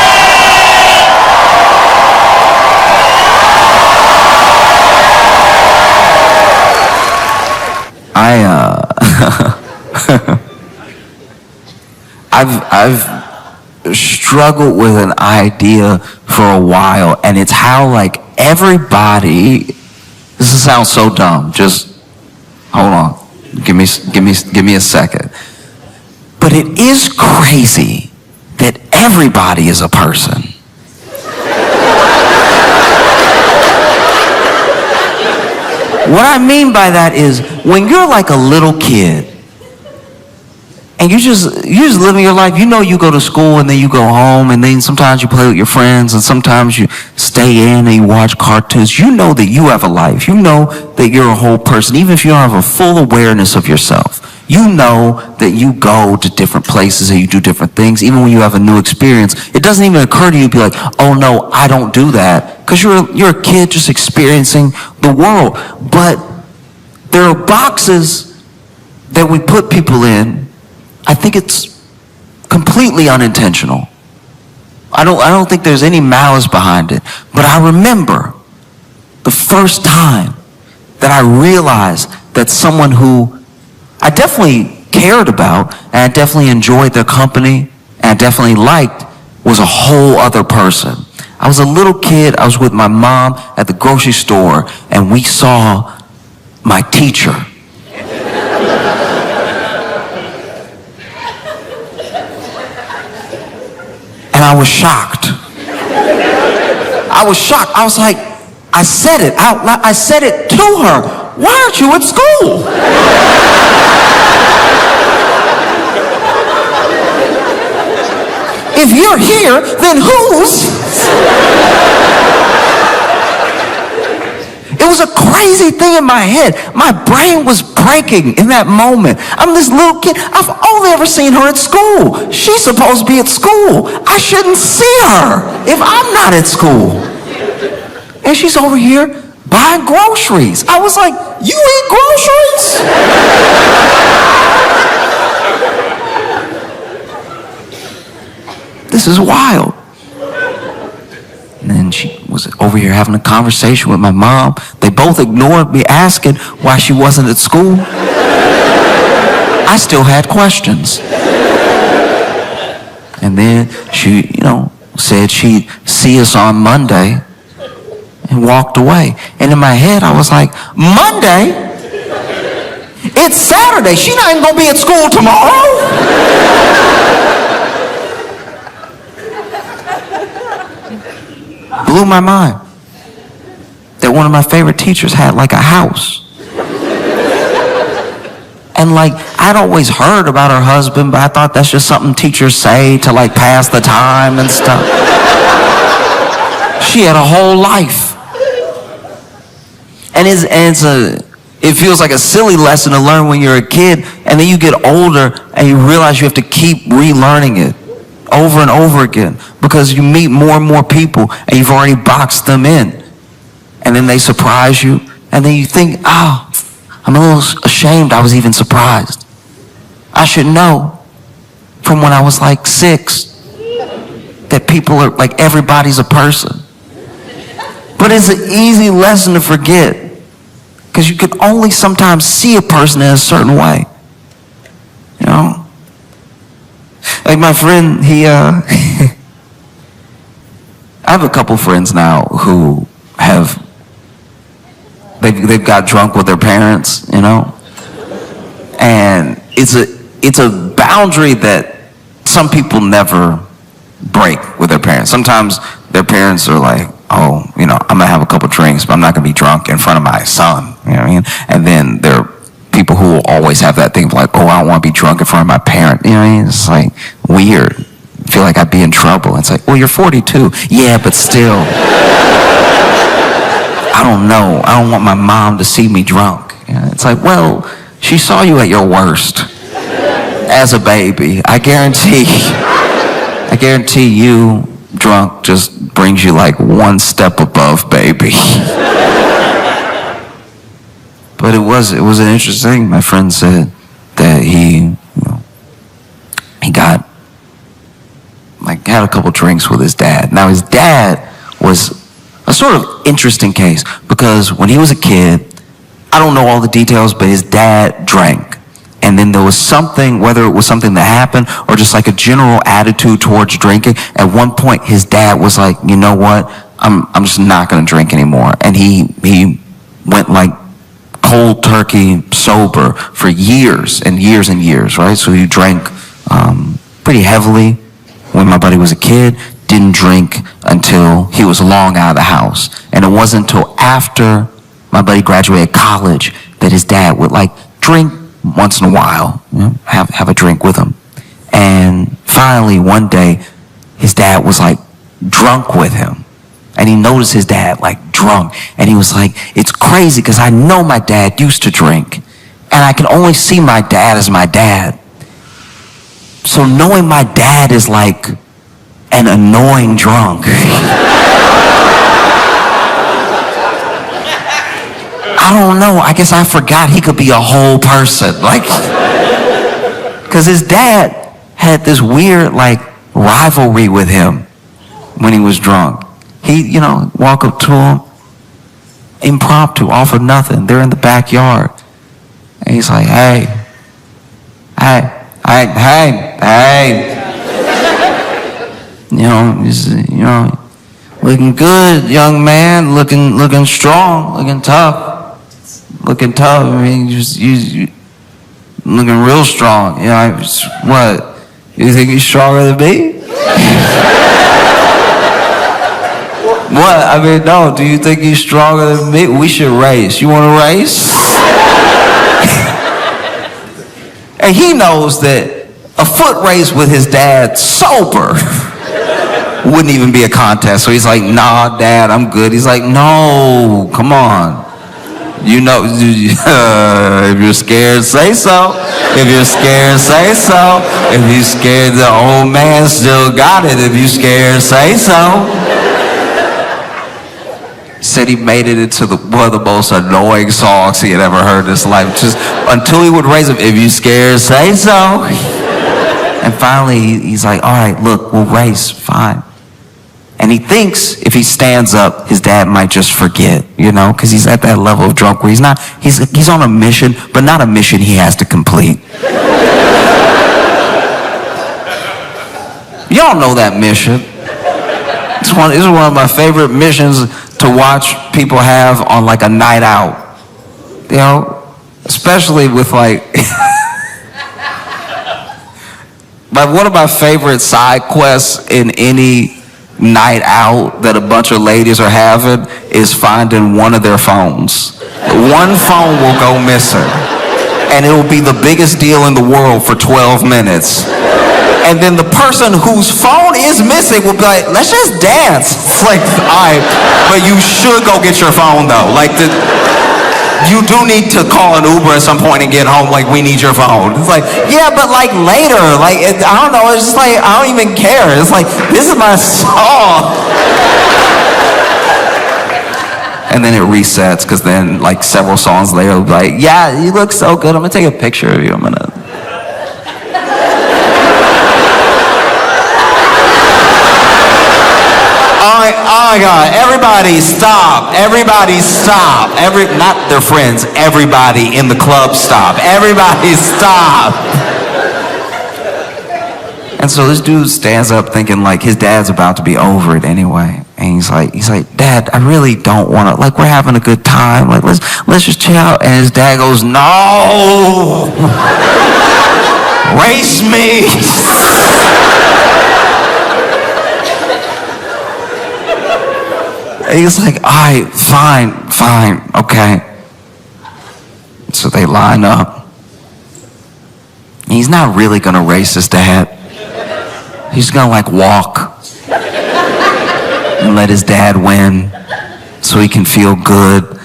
I've struggled with an idea for a while, and it's how everybody. This sounds so dumb. Just hold on. Give me a second. But it is crazy that everybody is a person. What I mean by that is when you're like a little kid and you're just living your life, you go to school and then you go home and then sometimes you play with your friends and sometimes you stay in and you watch cartoons. You know that you have a life. You know that you're a whole person, even if you don't have a full awareness of yourself. You know that you go to different places and you do different things. Even when you have a new experience, it doesn't even occur to you to be like, oh no, I don't do that. Because you're a kid just experiencing the world. But there are boxes that we put people in, I think it's completely unintentional. I don't think there's any malice behind it. But I remember the first time that I realized that someone who I definitely cared about and I definitely enjoyed their company and I definitely liked was a whole other person. I was a little kid. I was with my mom at the grocery store and we saw my teacher. And I was shocked. I was shocked. I was like, I said it out loud. I said it to her. Why aren't you at school? If you're here, then whose? It was a crazy thing in my head. My brain was breaking in that moment. I'm this little kid. I've only ever seen her at school. She's supposed to be at school. I shouldn't see her if I'm not at school. And she's over here buying groceries. I was like, you eat groceries? This is wild. And then she was over here having a conversation with my mom. They both ignored me asking why she wasn't at school. I still had questions. And then she, said she'd see us on Monday and walked away. And in my head, I was like, Monday? It's Saturday. She's not even going to be at school tomorrow. Blew my mind that one of my favorite teachers had like a house. And like, I'd always heard about her husband, but I thought that's just something teachers say to like pass the time and stuff. She had a whole life. And it feels like a silly lesson to learn when you're a kid, and then you get older and you realize you have to keep relearning it over and over again because you meet more and more people and you've already boxed them in. And then they surprise you, and then you think, oh, I'm a little ashamed I was even surprised. I should know from when I was like 6 that people are like, everybody's a person. But it's an easy lesson to forget because you can only sometimes see a person in a certain way. Like my friend, I have a couple friends now who they've got drunk with their parents, and it's a boundary that some people never break with their parents. Sometimes their parents are like, oh, I'm gonna have a couple drinks, but I'm not gonna be drunk in front of my son, you know what I mean? And then there are people who will always have that thing like, oh, I don't want to be drunk in front of my parent, you know what I mean? It's like weird. I feel like I'd be in trouble. It's like, well, you're 42. Yeah, but still. I don't know. I don't want my mom to see me drunk. It's like, well, she saw you at your worst as a baby. I guarantee you drunk just brings you like one step above baby. But it was an interesting thing. My friend said that he got had a couple drinks with his dad. Now his dad was a sort of interesting case because when he was a kid, I don't know all the details, but his dad drank. And then there was something, whether it was something that happened or just like a general attitude towards drinking. At one point, his dad was like, you know what? I'm just not going to drink anymore. And he went like cold turkey sober for years and years and years, right? So he drank pretty heavily when my buddy was a kid, didn't drink until he was long out of the house. And it wasn't until after my buddy graduated college that his dad would like drink once in a while, have a drink with him. And finally one day his dad was like drunk with him, and he noticed his dad like drunk, and he was like, it's crazy because I know my dad used to drink and I can only see my dad as my dad. So knowing my dad is like an annoying drunk, I don't know. I guess I forgot he could be a whole person. Like, because his dad had this weird, like, rivalry with him when he was drunk. He, walk up to him, impromptu, offer nothing. They're in the backyard. And he's like, hey, looking good, young man, looking strong, looking tough. I mean, you looking real strong. What? You think you're stronger than me? What? I mean, no. Do you think you're stronger than me? We should race. You want to race? And he knows that a foot race with his dad sober wouldn't even be a contest. So he's like, nah, Dad, I'm good. He's like, no, come on. If you're scared, say so. If you're scared, say so. If you're scared, the old man still got it. If you're scared, say so. Said he made it into one of the most annoying songs he had ever heard in his life. Just until he would raise him, if you scared, say so. And finally, he's like, all right, look, we'll race, fine. And he thinks if he stands up, his dad might just forget, because he's at that level of drunk where he's on a mission, but not a mission he has to complete. Y'all know that mission. It's one of my favorite missions to watch people have on like a night out. Especially with like one of my favorite side quests in any night out that a bunch of ladies are having is finding one of their phones. One phone will go missing, and it will be the biggest deal in the world for 12 minutes. And then the person whose phone is missing will be like, let's just dance. It's like, all right, but you should go get your phone though. You do need to call an Uber at some point and get home. Like, we need your phone. It's like, yeah, but like later. I don't know. It's just like, I don't even care. It's like, this is my song. And then it resets because then like several songs later, it'll be like, yeah, you look so good. I'm going to take a picture of you. I'm going to. Oh my God, everybody stop. Not their friends, everybody in the club stop. Everybody stop. And so this dude stands up thinking like his dad's about to be over it anyway. And he's like, Dad, I really don't want to, we're having a good time. Let's just chill out. And his dad goes, no, race me. He's like, all right, fine, okay. So they line up. He's not really gonna race his dad. He's gonna walk and let his dad win so he can feel good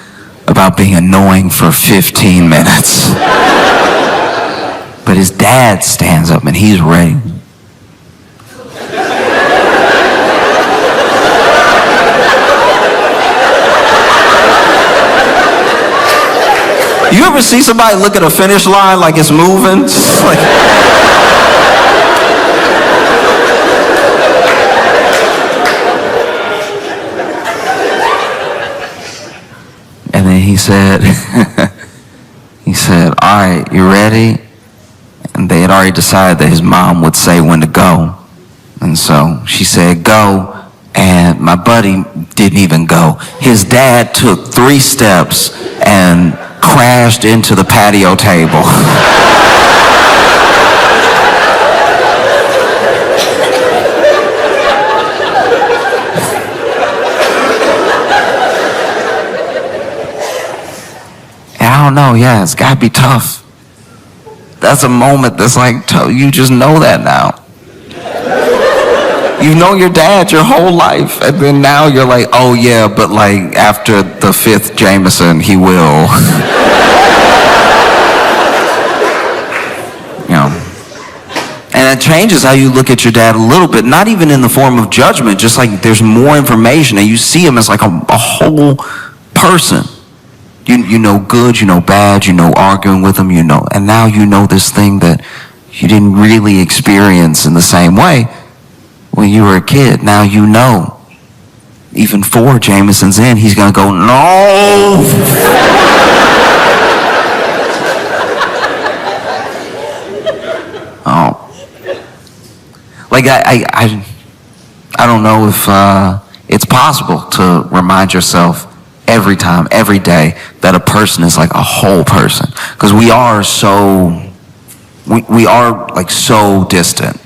about being annoying for 15 minutes. But his dad stands up and he's ready. You ever see somebody look at a finish line like it's moving? And then he said, all right, you ready? And they had already decided that his mom would say when to go. And so she said, go. And my buddy didn't even go. His dad took 3 steps and crashed into the patio table. And I don't know, yeah, it's gotta be tough. That's a moment that's you just know that now. You've known your dad your whole life, and then now you're like, oh yeah, but after the 5th Jameson, he will. And it changes how you look at your dad a little bit, not even in the form of judgment, just there's more information, and you see him as a whole person. You know good, you know bad, you know arguing with them, you know, and now you know this thing that you didn't really experience in the same way when you were a kid. Now you know. Even 4 Jamesons in, he's gonna go, no! Oh. Like, I don't know if it's possible to remind yourself every time, every day, that a person is like a whole person. Because we are like so distant.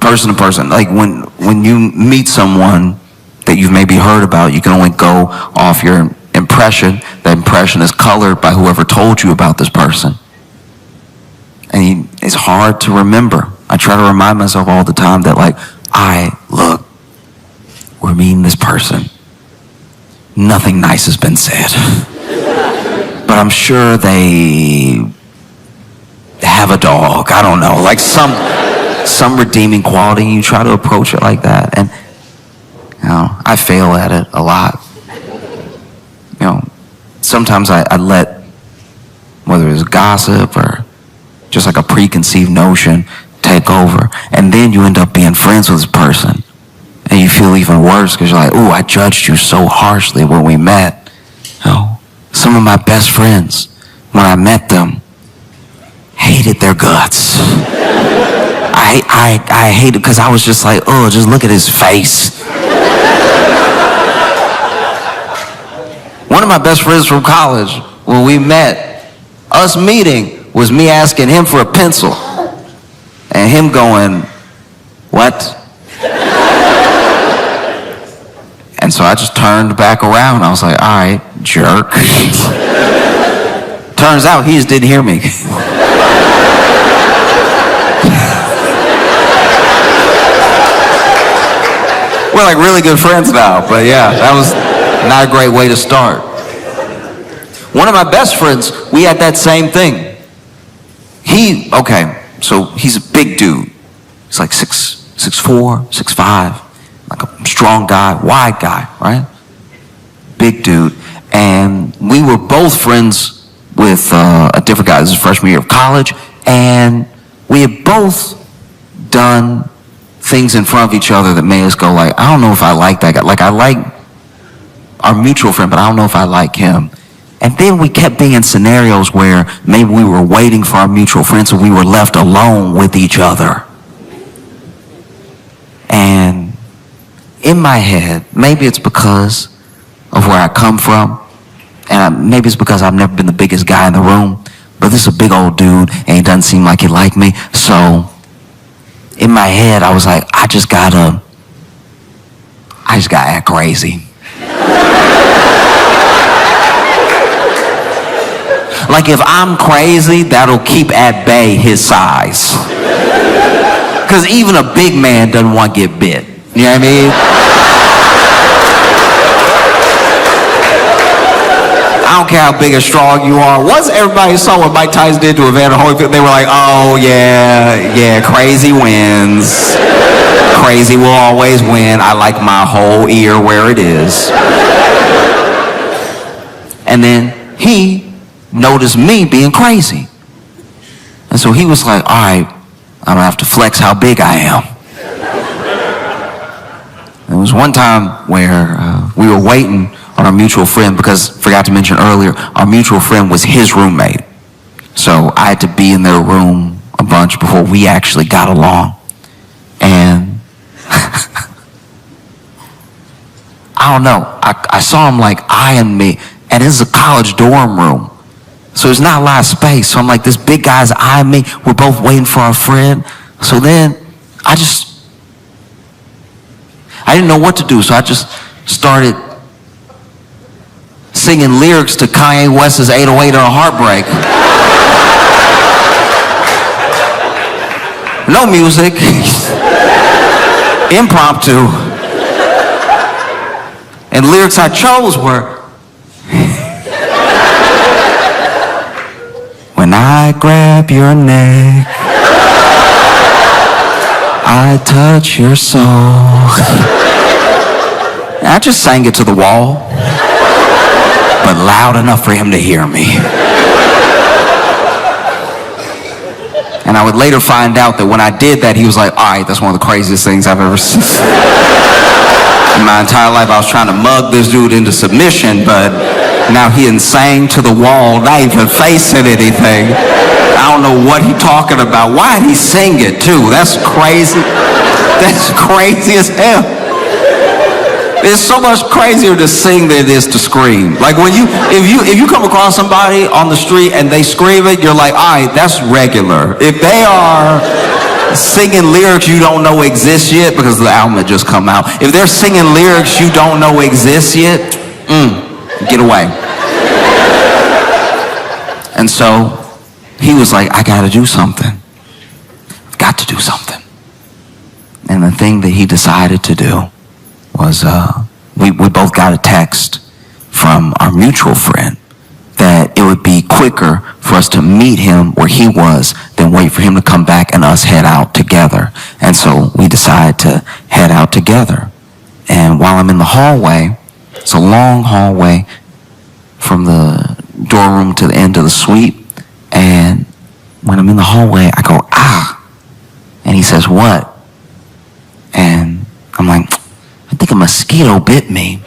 Person to person. Like when you meet someone that you've maybe heard about, you can only go off your impression. That impression is colored by whoever told you about this person. And it's hard to remember. I try to remind myself all the time that, like, look, we're meeting this person. Nothing nice has been said. But I'm sure they have a dog. I don't know. Like some redeeming quality. You try to approach it like that. And, you know, I fail at it a lot. You know, sometimes I let, whether it's gossip or just like a preconceived notion, take over. And then you end up being friends with this person. And you feel even worse because you're like, ooh, I judged you so harshly when we met. You know, some of my best friends, when I met them, hated their guts. I hated because I was just like, oh, just look at his face. One of my best friends from college, when we met, us meeting was me asking him for a pencil. And him going, what? And so I just turned back around. I was like, all right, jerk. Turns out he just didn't hear me. We're like really good friends now, but yeah, that was not a great way to start. One of my best friends, we had that same thing. So he's a big dude. He's like 6'4", 6'5", like a strong guy, wide guy, right? Big dude. And we were both friends with a different guy. This is freshman year of college. And we had both done things in front of each other that made us go like, I don't know if I like that guy. Like, I like our mutual friend, but I don't know if I like him. And then we kept being in scenarios where maybe we were waiting for our mutual friend, so we were left alone with each other. And in my head, maybe it's because of where I come from, and maybe it's because I've never been the biggest guy in the room, but this is a big old dude, and he doesn't seem like he liked me. So in my head, I was like, I just gotta act crazy. Like, if I'm crazy, that'll keep at bay his size. Because even a big man doesn't want to get bit. You know what I mean? I don't care how big or strong you are. Once everybody saw what Mike Tyson did to Evander Holyfield, they were like, oh, yeah, crazy wins. Crazy will always win. I like my whole ear where it is. And then he noticed me being crazy. And so he was like, all right, I'm gonna have to flex how big I am. There was one time where we were waiting on our mutual friend because, forgot to mention earlier, our mutual friend was his roommate. So I had to be in their room a bunch before we actually got along. And I don't know, I saw him like eyeing me, and this is a college dorm room. So there's not a lot of space. So I'm like, this big guy's eyeing me. We're both waiting for our friend. So then I didn't know what to do. So I just started singing lyrics to Kanye West's 808 on Heartbreak. No music. Impromptu. And lyrics I chose were, when I grab your neck, I touch your soul. I just sang it to the wall. But but loud enough for him to hear me. And I would later find out that when I did that, he was like, all right, that's one of the craziest things I've ever seen. In my entire life, I was trying to mug this dude into submission, but now he insane to the wall, not even facing anything. I don't know what he talking about. Why did he sing it too? That's crazy. That's crazy as hell. It's so much crazier to sing than it is to scream. Like when if you come across somebody on the street and they scream it, you're like, all right, that's regular. If they are singing lyrics you don't know exist yet, because the album had just come out, if they're singing lyrics you don't know exist yet, get away. And so he was like, I gotta do something. I've got to do something. And the thing that he decided to do was we both got a text from our mutual friend that it would be quicker for us to meet him where he was than wait for him to come back and us head out together. And so we decided to head out together. And while I'm in the hallway, it's a long hallway from the door room to the end of the suite, and when I'm in the hallway I go, ah, and he says, what? And I'm like, I think a mosquito bit me.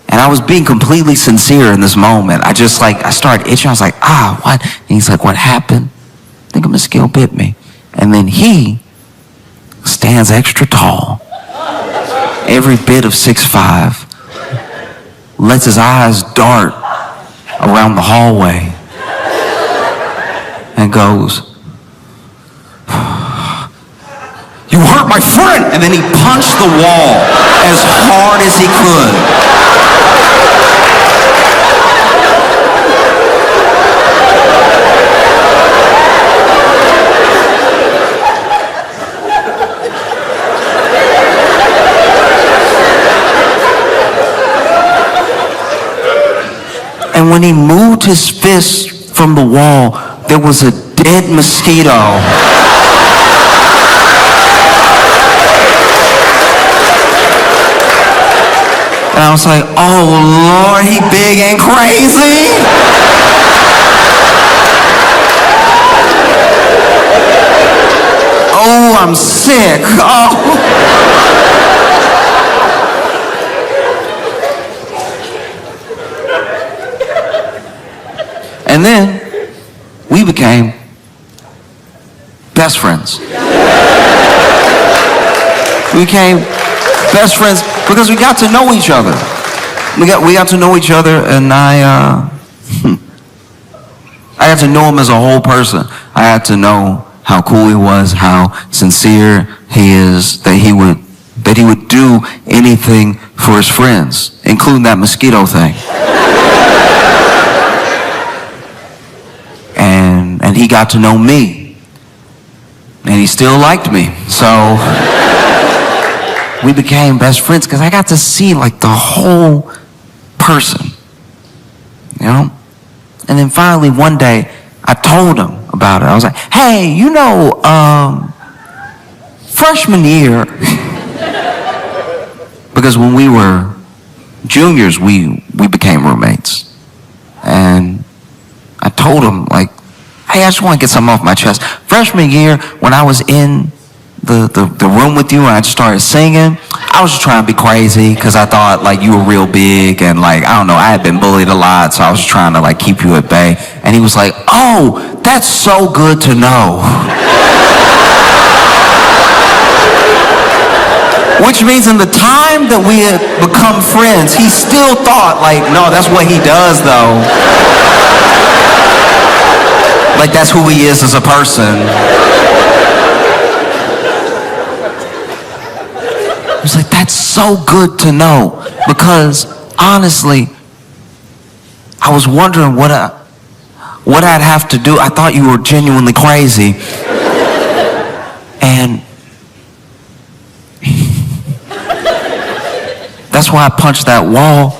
And I was being completely sincere in this moment. I started itching. I was like, what? And he's like, what happened? I think a mosquito bit me. And then he stands extra tall, every bit of 6'5", lets his eyes dart around the hallway and goes, you hurt my friend! And then he punched the wall as hard as he could. And when he moved his fist from the wall, there was a dead mosquito. And I was like, oh Lord, he big and crazy. Oh, I'm sick. Oh. And then we became best friends. We became best friends because we got to know each other. We got to know each other, and I got to know him as a whole person. I had to know how cool he was, how sincere he is, that he would do anything for his friends, including that mosquito thing. And he got to know me, and he still liked me. So we became best friends because I got to see like the whole person, you know? And then finally one day I told him about it. I was like, hey, you know, freshman year, because when we were juniors, we became roommates. And I told him, like, hey, I just want to get something off my chest. Freshman year, when I was in the room with you and I just started singing, I was just trying to be crazy because I thought like you were real big and like, I don't know, I had been bullied a lot, so I was trying to like keep you at bay. And he was like, oh, that's so good to know. Which means in the time that we had become friends, he still thought like, no, that's what he does though. Like that's who he is as a person. I was like, that's so good to know, because honestly, I was wondering what I'd have to do. I thought you were genuinely crazy. And that's why I punched that wall.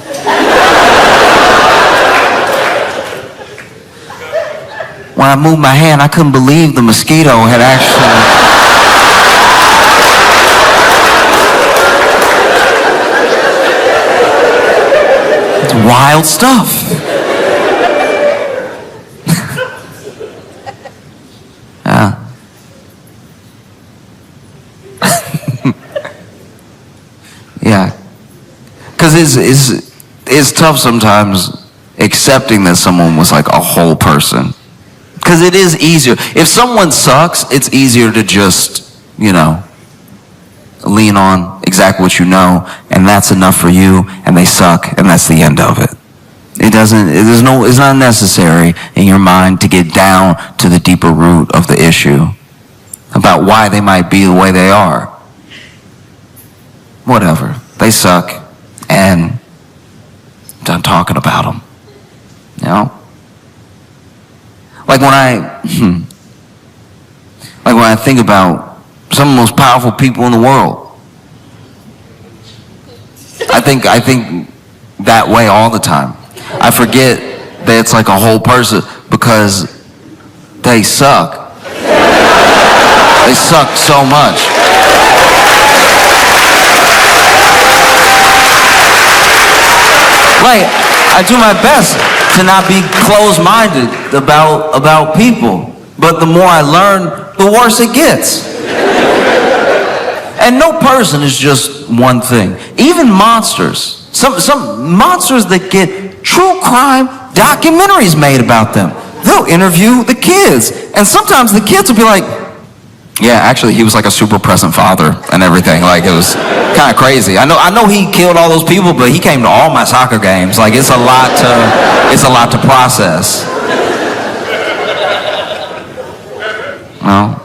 When I moved my hand, I couldn't believe the mosquito had actually... Wild stuff. Yeah. Yeah. Because it's tough sometimes accepting that someone was like a whole person. Because it is easier. If someone sucks, it's easier to just, lean on exactly what you know, and that's enough for you, and they suck, and that's the end of it. It's not necessary in your mind to get down to the deeper root of the issue about why they might be the way they are. Whatever. They suck, and done talking about them. Like when I think about some of the most powerful people in the world, I think that way all the time. I forget that it's like a whole person because they suck. They suck so much. Like, I do my best to not be closed-minded about people, but the more I learn, the worse it gets. And no person is just one thing. Even monsters. Some monsters that get true crime documentaries made about them. They'll interview the kids. And sometimes the kids will be like, yeah, actually he was like a super present father and everything. Like, it was kind of crazy. I know he killed all those people, but he came to all my soccer games. Like, it's a lot to process. Well,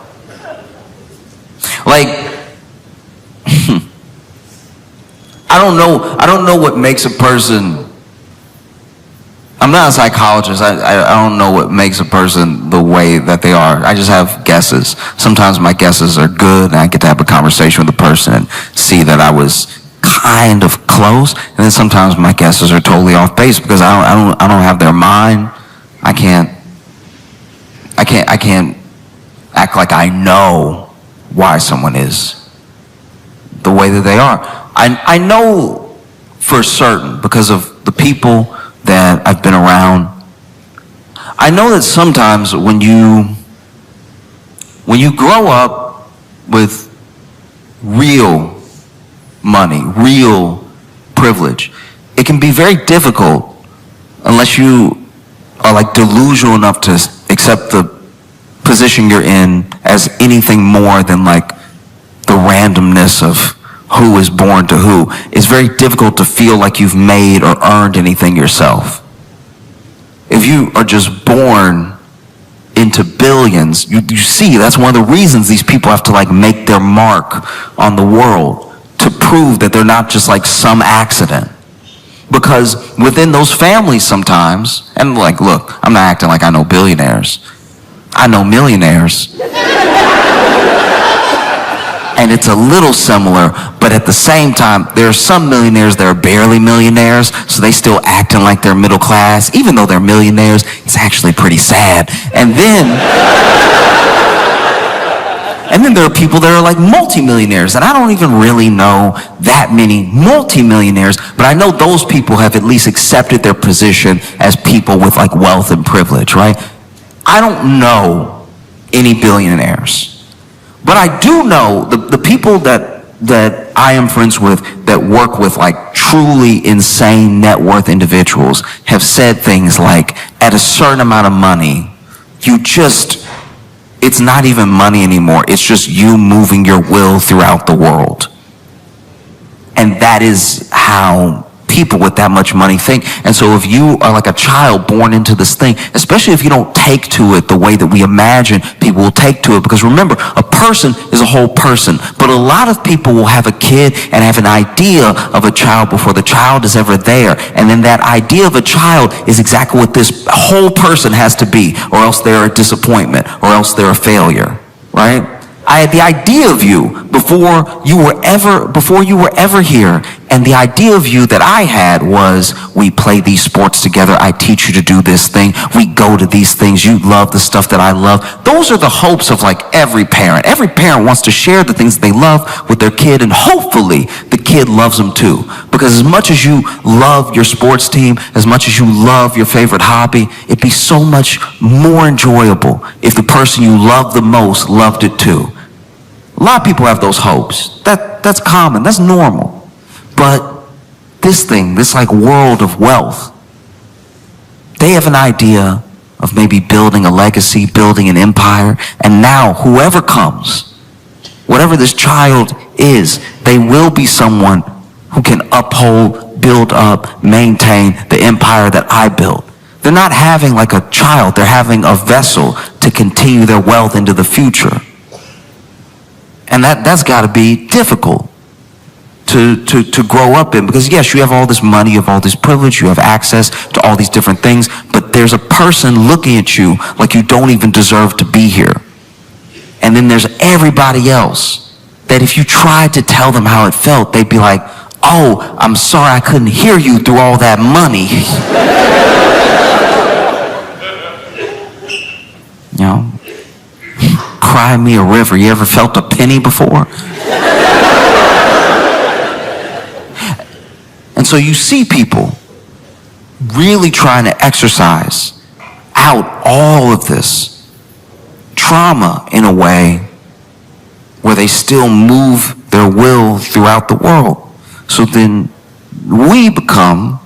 like, I don't know what makes a person. I'm not a psychologist. I don't know what makes a person the way that they are. I just have guesses. Sometimes my guesses are good, and I get to have a conversation with the person and see that I was kind of close. And then sometimes my guesses are totally off base because I don't have their mind. I can't act like I know why someone is the way that they are. I know for certain because of the people that I've been around. I know that sometimes when you grow up with real money, real privilege, it can be very difficult unless you are like delusional enough to accept the position you're in as anything more than like the randomness of who is born to who. It's very difficult to feel like you've made or earned anything yourself. If you are just born into billions, you see that's one of the reasons these people have to like make their mark on the world to prove that they're not just like some accident. Because within those families sometimes, and like, look, I'm not acting like I know billionaires. I know millionaires. And it's a little similar, but at the same time, there are some millionaires that are barely millionaires, so they still acting like they're middle class, even though they're millionaires. It's actually pretty sad. And then there are people that are like multimillionaires, and I don't even really know that many multimillionaires, but I know those people have at least accepted their position as people with like wealth and privilege, right? I don't know any billionaires. But I do know the people that I am friends with that work with like truly insane net worth individuals have said things like, at a certain amount of money, it's not even money anymore. It's just you moving your will throughout the world. And that is how people with that much money think. And so if you are like a child born into this thing, especially if you don't take to it the way that we imagine people will take to it, because remember, a person is a whole person, but a lot of people will have a kid and have an idea of a child before the child is ever there. And then that idea of a child is exactly what this whole person has to be, or else they're a disappointment, or else they're a failure, right? I had the idea of you before you were ever here, And the idea of you that I had was, we play these sports together, I teach you to do this thing, we go to these things, you love the stuff that I love. Those are the hopes of like every parent. Every parent wants to share the things they love with their kid, and hopefully the kid loves them too. Because as much as you love your sports team, as much as you love your favorite hobby, it'd be so much more enjoyable if the person you love the most loved it too. A lot of people have those hopes. That's common, that's normal. But this thing, this like world of wealth, they have an idea of maybe building a legacy, building an empire, and now whoever comes, whatever this child is, they will be someone who can uphold, build up, maintain the empire that I built. They're not having like a child, they're having a vessel to continue their wealth into the future. And that's got to be difficult to grow up in, because yes, you have all this money, you have all this privilege, you have access to all these different things, but there's a person looking at you like you don't even deserve to be here. And then there's everybody else that if you tried to tell them how it felt, they'd be like, oh, I'm sorry I couldn't hear you through all that money. You know, cry me a river. You ever felt a penny before? And so you see people really trying to exercise out all of this trauma in a way where they still move their will throughout the world. So then we become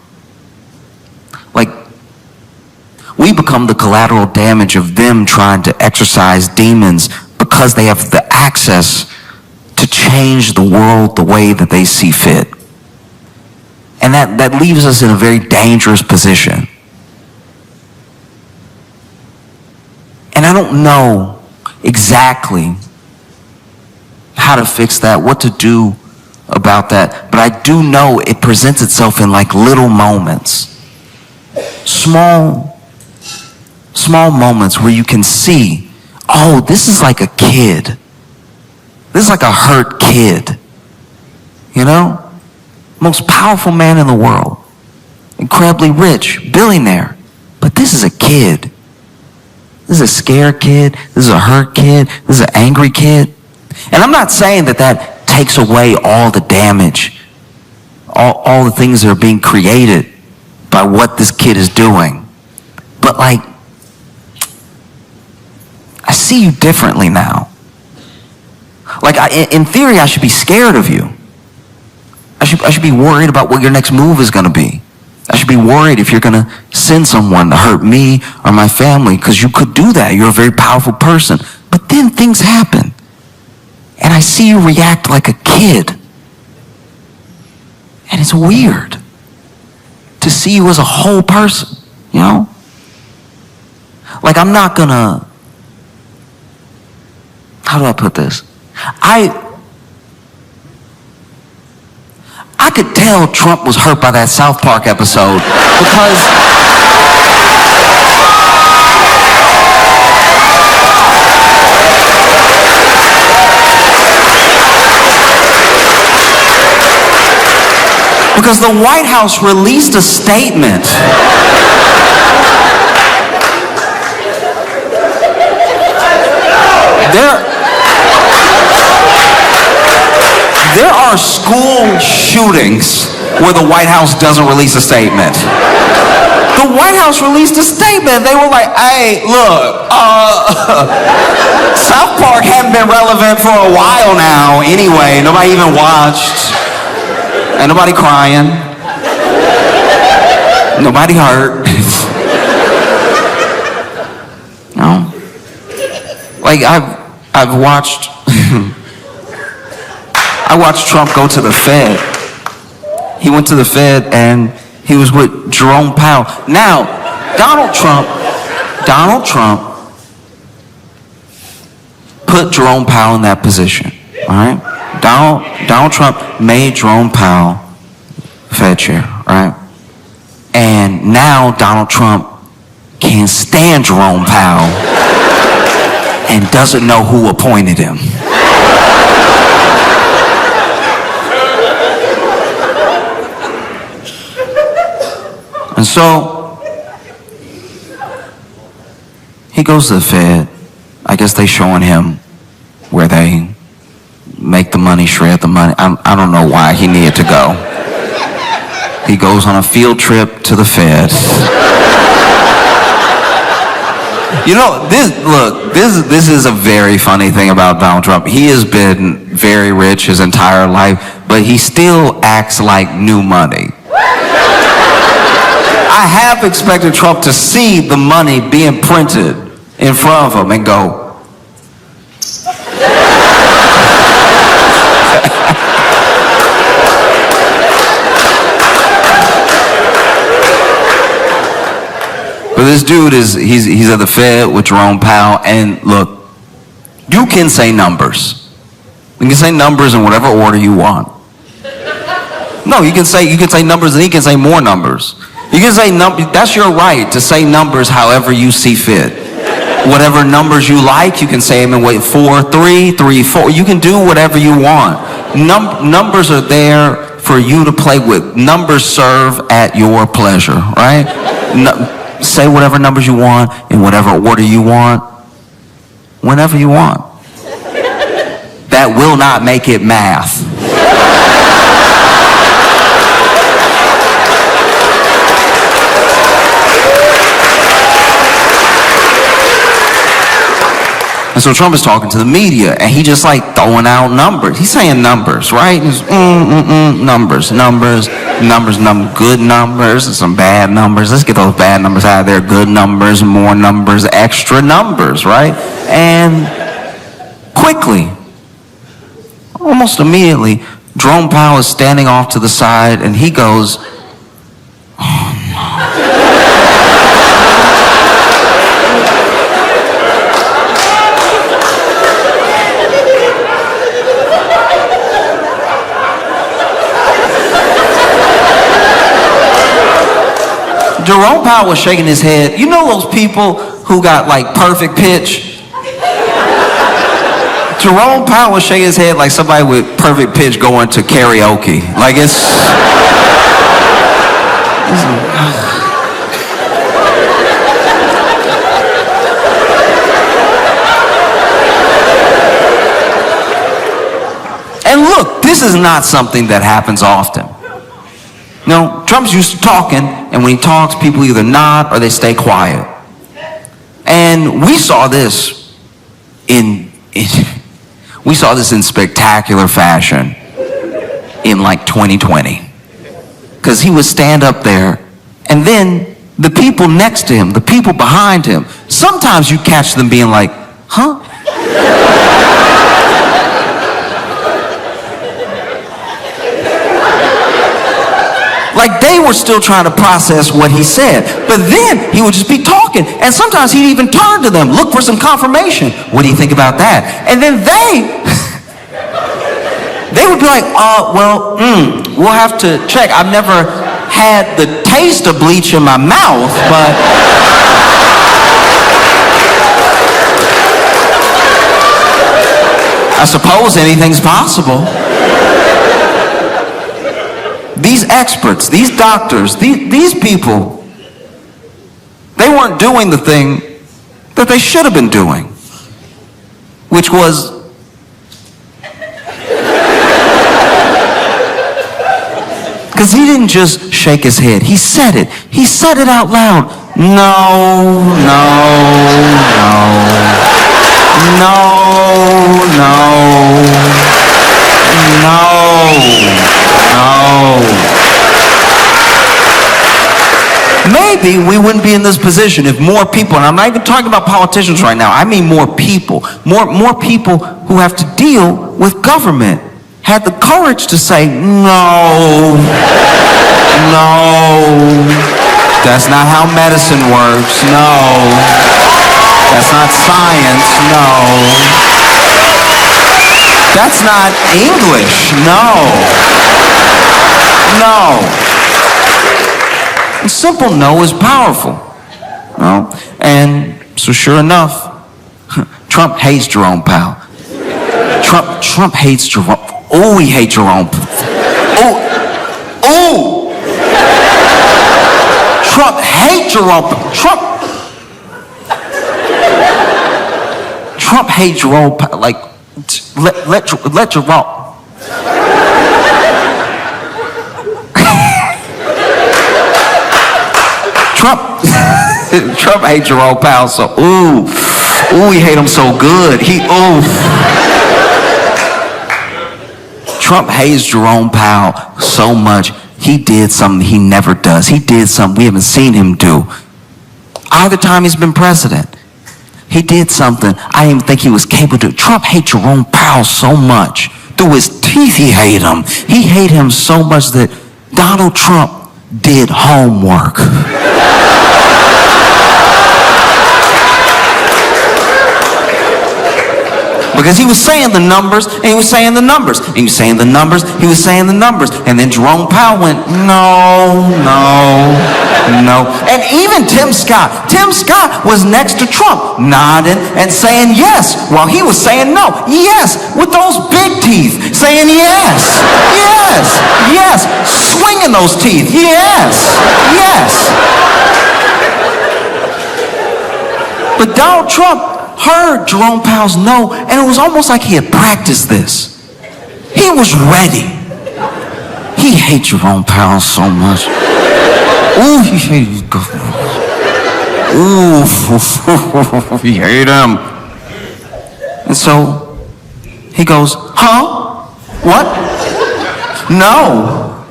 the collateral damage of them trying to exercise demons, because they have the access to change the world the way that they see fit. And that leaves us in a very dangerous position. And I don't know exactly how to fix that, what to do about that, but I do know it presents itself in like little moments. Small moments where you can see, oh, this is like a kid. This is like a hurt kid. You know? Most powerful man in the world, incredibly rich, billionaire, but this is a kid. This is a scared kid, this is a hurt kid, this is an angry kid. And I'm not saying that takes away all the damage, all the things that are being created by what this kid is doing. But like, I see you differently now. Like, in theory, I should be scared of you. I should be worried about what your next move is going to be. I should be worried if you're going to send someone to hurt me or my family, because you could do that. You're a very powerful person. But then things happen, and I see you react like a kid. And it's weird to see you as a whole person, you know? Like, I'm not going to, how do I put this? I could tell Trump was hurt by that South Park episode because the White House released a statement. There are school shootings where the White House doesn't release a statement. The White House released a statement. They were like, hey, look, South Park hadn't been relevant for a while now anyway. Nobody even watched. And nobody crying. Nobody hurt. No? Like, I've watched... I watched Trump go to the Fed. He went to the Fed and he was with Jerome Powell. Now, Donald Trump put Jerome Powell in that position, all right? Donald Trump made Jerome Powell Fed chair, all right? And now Donald Trump can't stand Jerome Powell and doesn't know who appointed him. And so he goes to the Fed. I guess they showing him where they make the money, shred the money. I don't know why he needed to go. He goes on a field trip to the Fed. You know, this is a very funny thing about Donald Trump. He has been very rich his entire life, but he still acts like new money. I have expected Trump to see the money being printed in front of him and go, but this dude he's at the Fed with Jerome Powell, and look, you can say numbers. You can say numbers in whatever order you want. No, you can say numbers and he can say more numbers. You can say numbers, that's your right to say numbers however you see fit. Whatever numbers you like, you can say them in 4, 3, 3, 4. You can do whatever you want. Numbers are there for you to play with. Numbers serve at your pleasure, right? Say whatever numbers you want in whatever order you want, whenever you want. That will not make it math. And so Trump is talking to the media, and he just like throwing out numbers. He's saying numbers, right? He's numbers, good numbers, and some bad numbers. Let's get those bad numbers out of there. Good numbers, more numbers, extra numbers, right? And quickly, almost immediately, Jerome Powell is standing off to the side, and he goes, Jerome Powell was shaking his head. You know those people who got like perfect pitch? Jerome Powell was shaking his head like somebody with perfect pitch going to karaoke. Like it's and look, this is not something that happens often. No, Trump's used to talking, and when he talks, people either nod or they stay quiet. And we saw this in spectacular fashion in like 2020. Because he would stand up there, and then the people next to him, the people behind him, sometimes you catch them being like, huh? Like they were still trying to process what he said. But then he would just be talking. And sometimes he'd even turn to them, look for some confirmation. What do you think about that? And then they would be like, we'll have to check. I've never had the taste of bleach in my mouth, but I suppose anything's possible. These experts, these doctors, these people, they weren't doing the thing that they should have been doing, which was because he didn't just shake his head. He said it. He said it out loud. No. Maybe we wouldn't be in this position if more people, and I'm not even talking about politicians right now, I mean more people who have to deal with government had the courage to say, no, that's not how medicine works, no, that's not science, no, that's not English, no. A simple no is powerful. No? And so sure enough, Trump hates Jerome Powell. Trump hates Jerome. Oh, he hates Jerome. Oh. Trump hates Jerome. Trump hates Jerome. Like, let Jerome. Trump hates Jerome Powell. So he hate him so good. Trump hates Jerome Powell so much. He did something he never does. He did something we haven't seen him do. Either time he's been president, he did something I didn't even think he was capable of doing. Trump hates Jerome Powell so much. Through his teeth, he hate him. He hate him so much that Donald Trump did homework. Because he was saying the numbers, and he was saying the numbers, and he was saying the numbers, he was saying the numbers. And then Jerome Powell went, no. And even Tim Scott was next to Trump, nodding and saying yes, while he was saying no. Yes, with those big teeth, saying yes, swinging those teeth, yes. But Donald Trump heard Jerome Powell's no, and it was almost like he had practiced this. He was ready. He hates Jerome Powell so much. He hates he hates him. And so he goes, huh? What? No.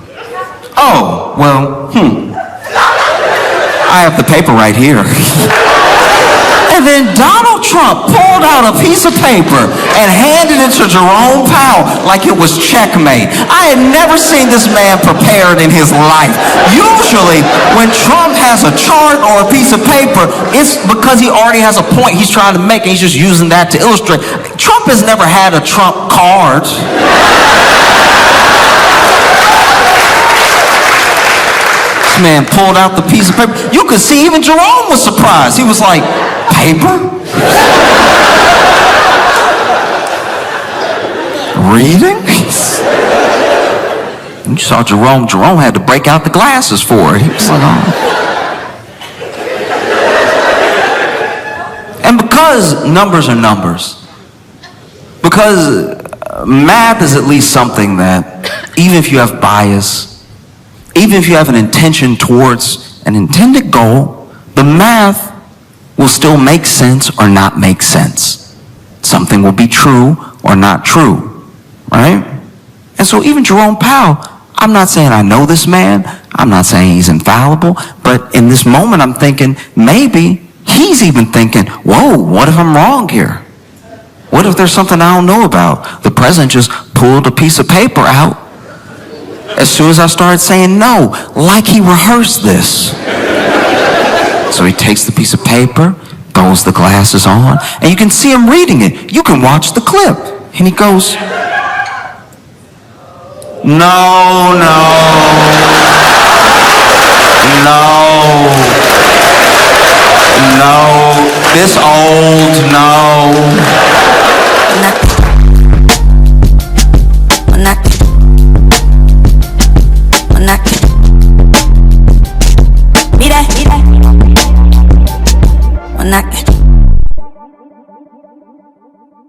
Oh, well, I have the paper right here. And then Donald Trump pulled out a piece of paper and handed it to Jerome Powell like it was checkmate. I had never seen this man prepared in his life. Usually, when Trump has a chart or a piece of paper, it's because he already has a point he's trying to make, and he's just using that to illustrate. Trump has never had a Trump card. This man pulled out the piece of paper. You could see even Jerome was surprised. He was like, paper? Reading? You saw Jerome had to break out the glasses for it. He was like, oh. And because numbers are numbers, because math is at least something that, even if you have bias, even if you have an intention towards an intended goal, the math will still make sense or not make sense. Something will be true or not true, right? And so even Jerome Powell, I'm not saying I know this man, I'm not saying he's infallible, but in this moment I'm thinking maybe he's even thinking, whoa, what if I'm wrong here? What if there's something I don't know about? The president just pulled a piece of paper out as soon as I started saying no, like he rehearsed this. So he takes the piece of paper, throws the glasses on, and you can see him reading it. You can watch the clip. And he goes, no, this old, no.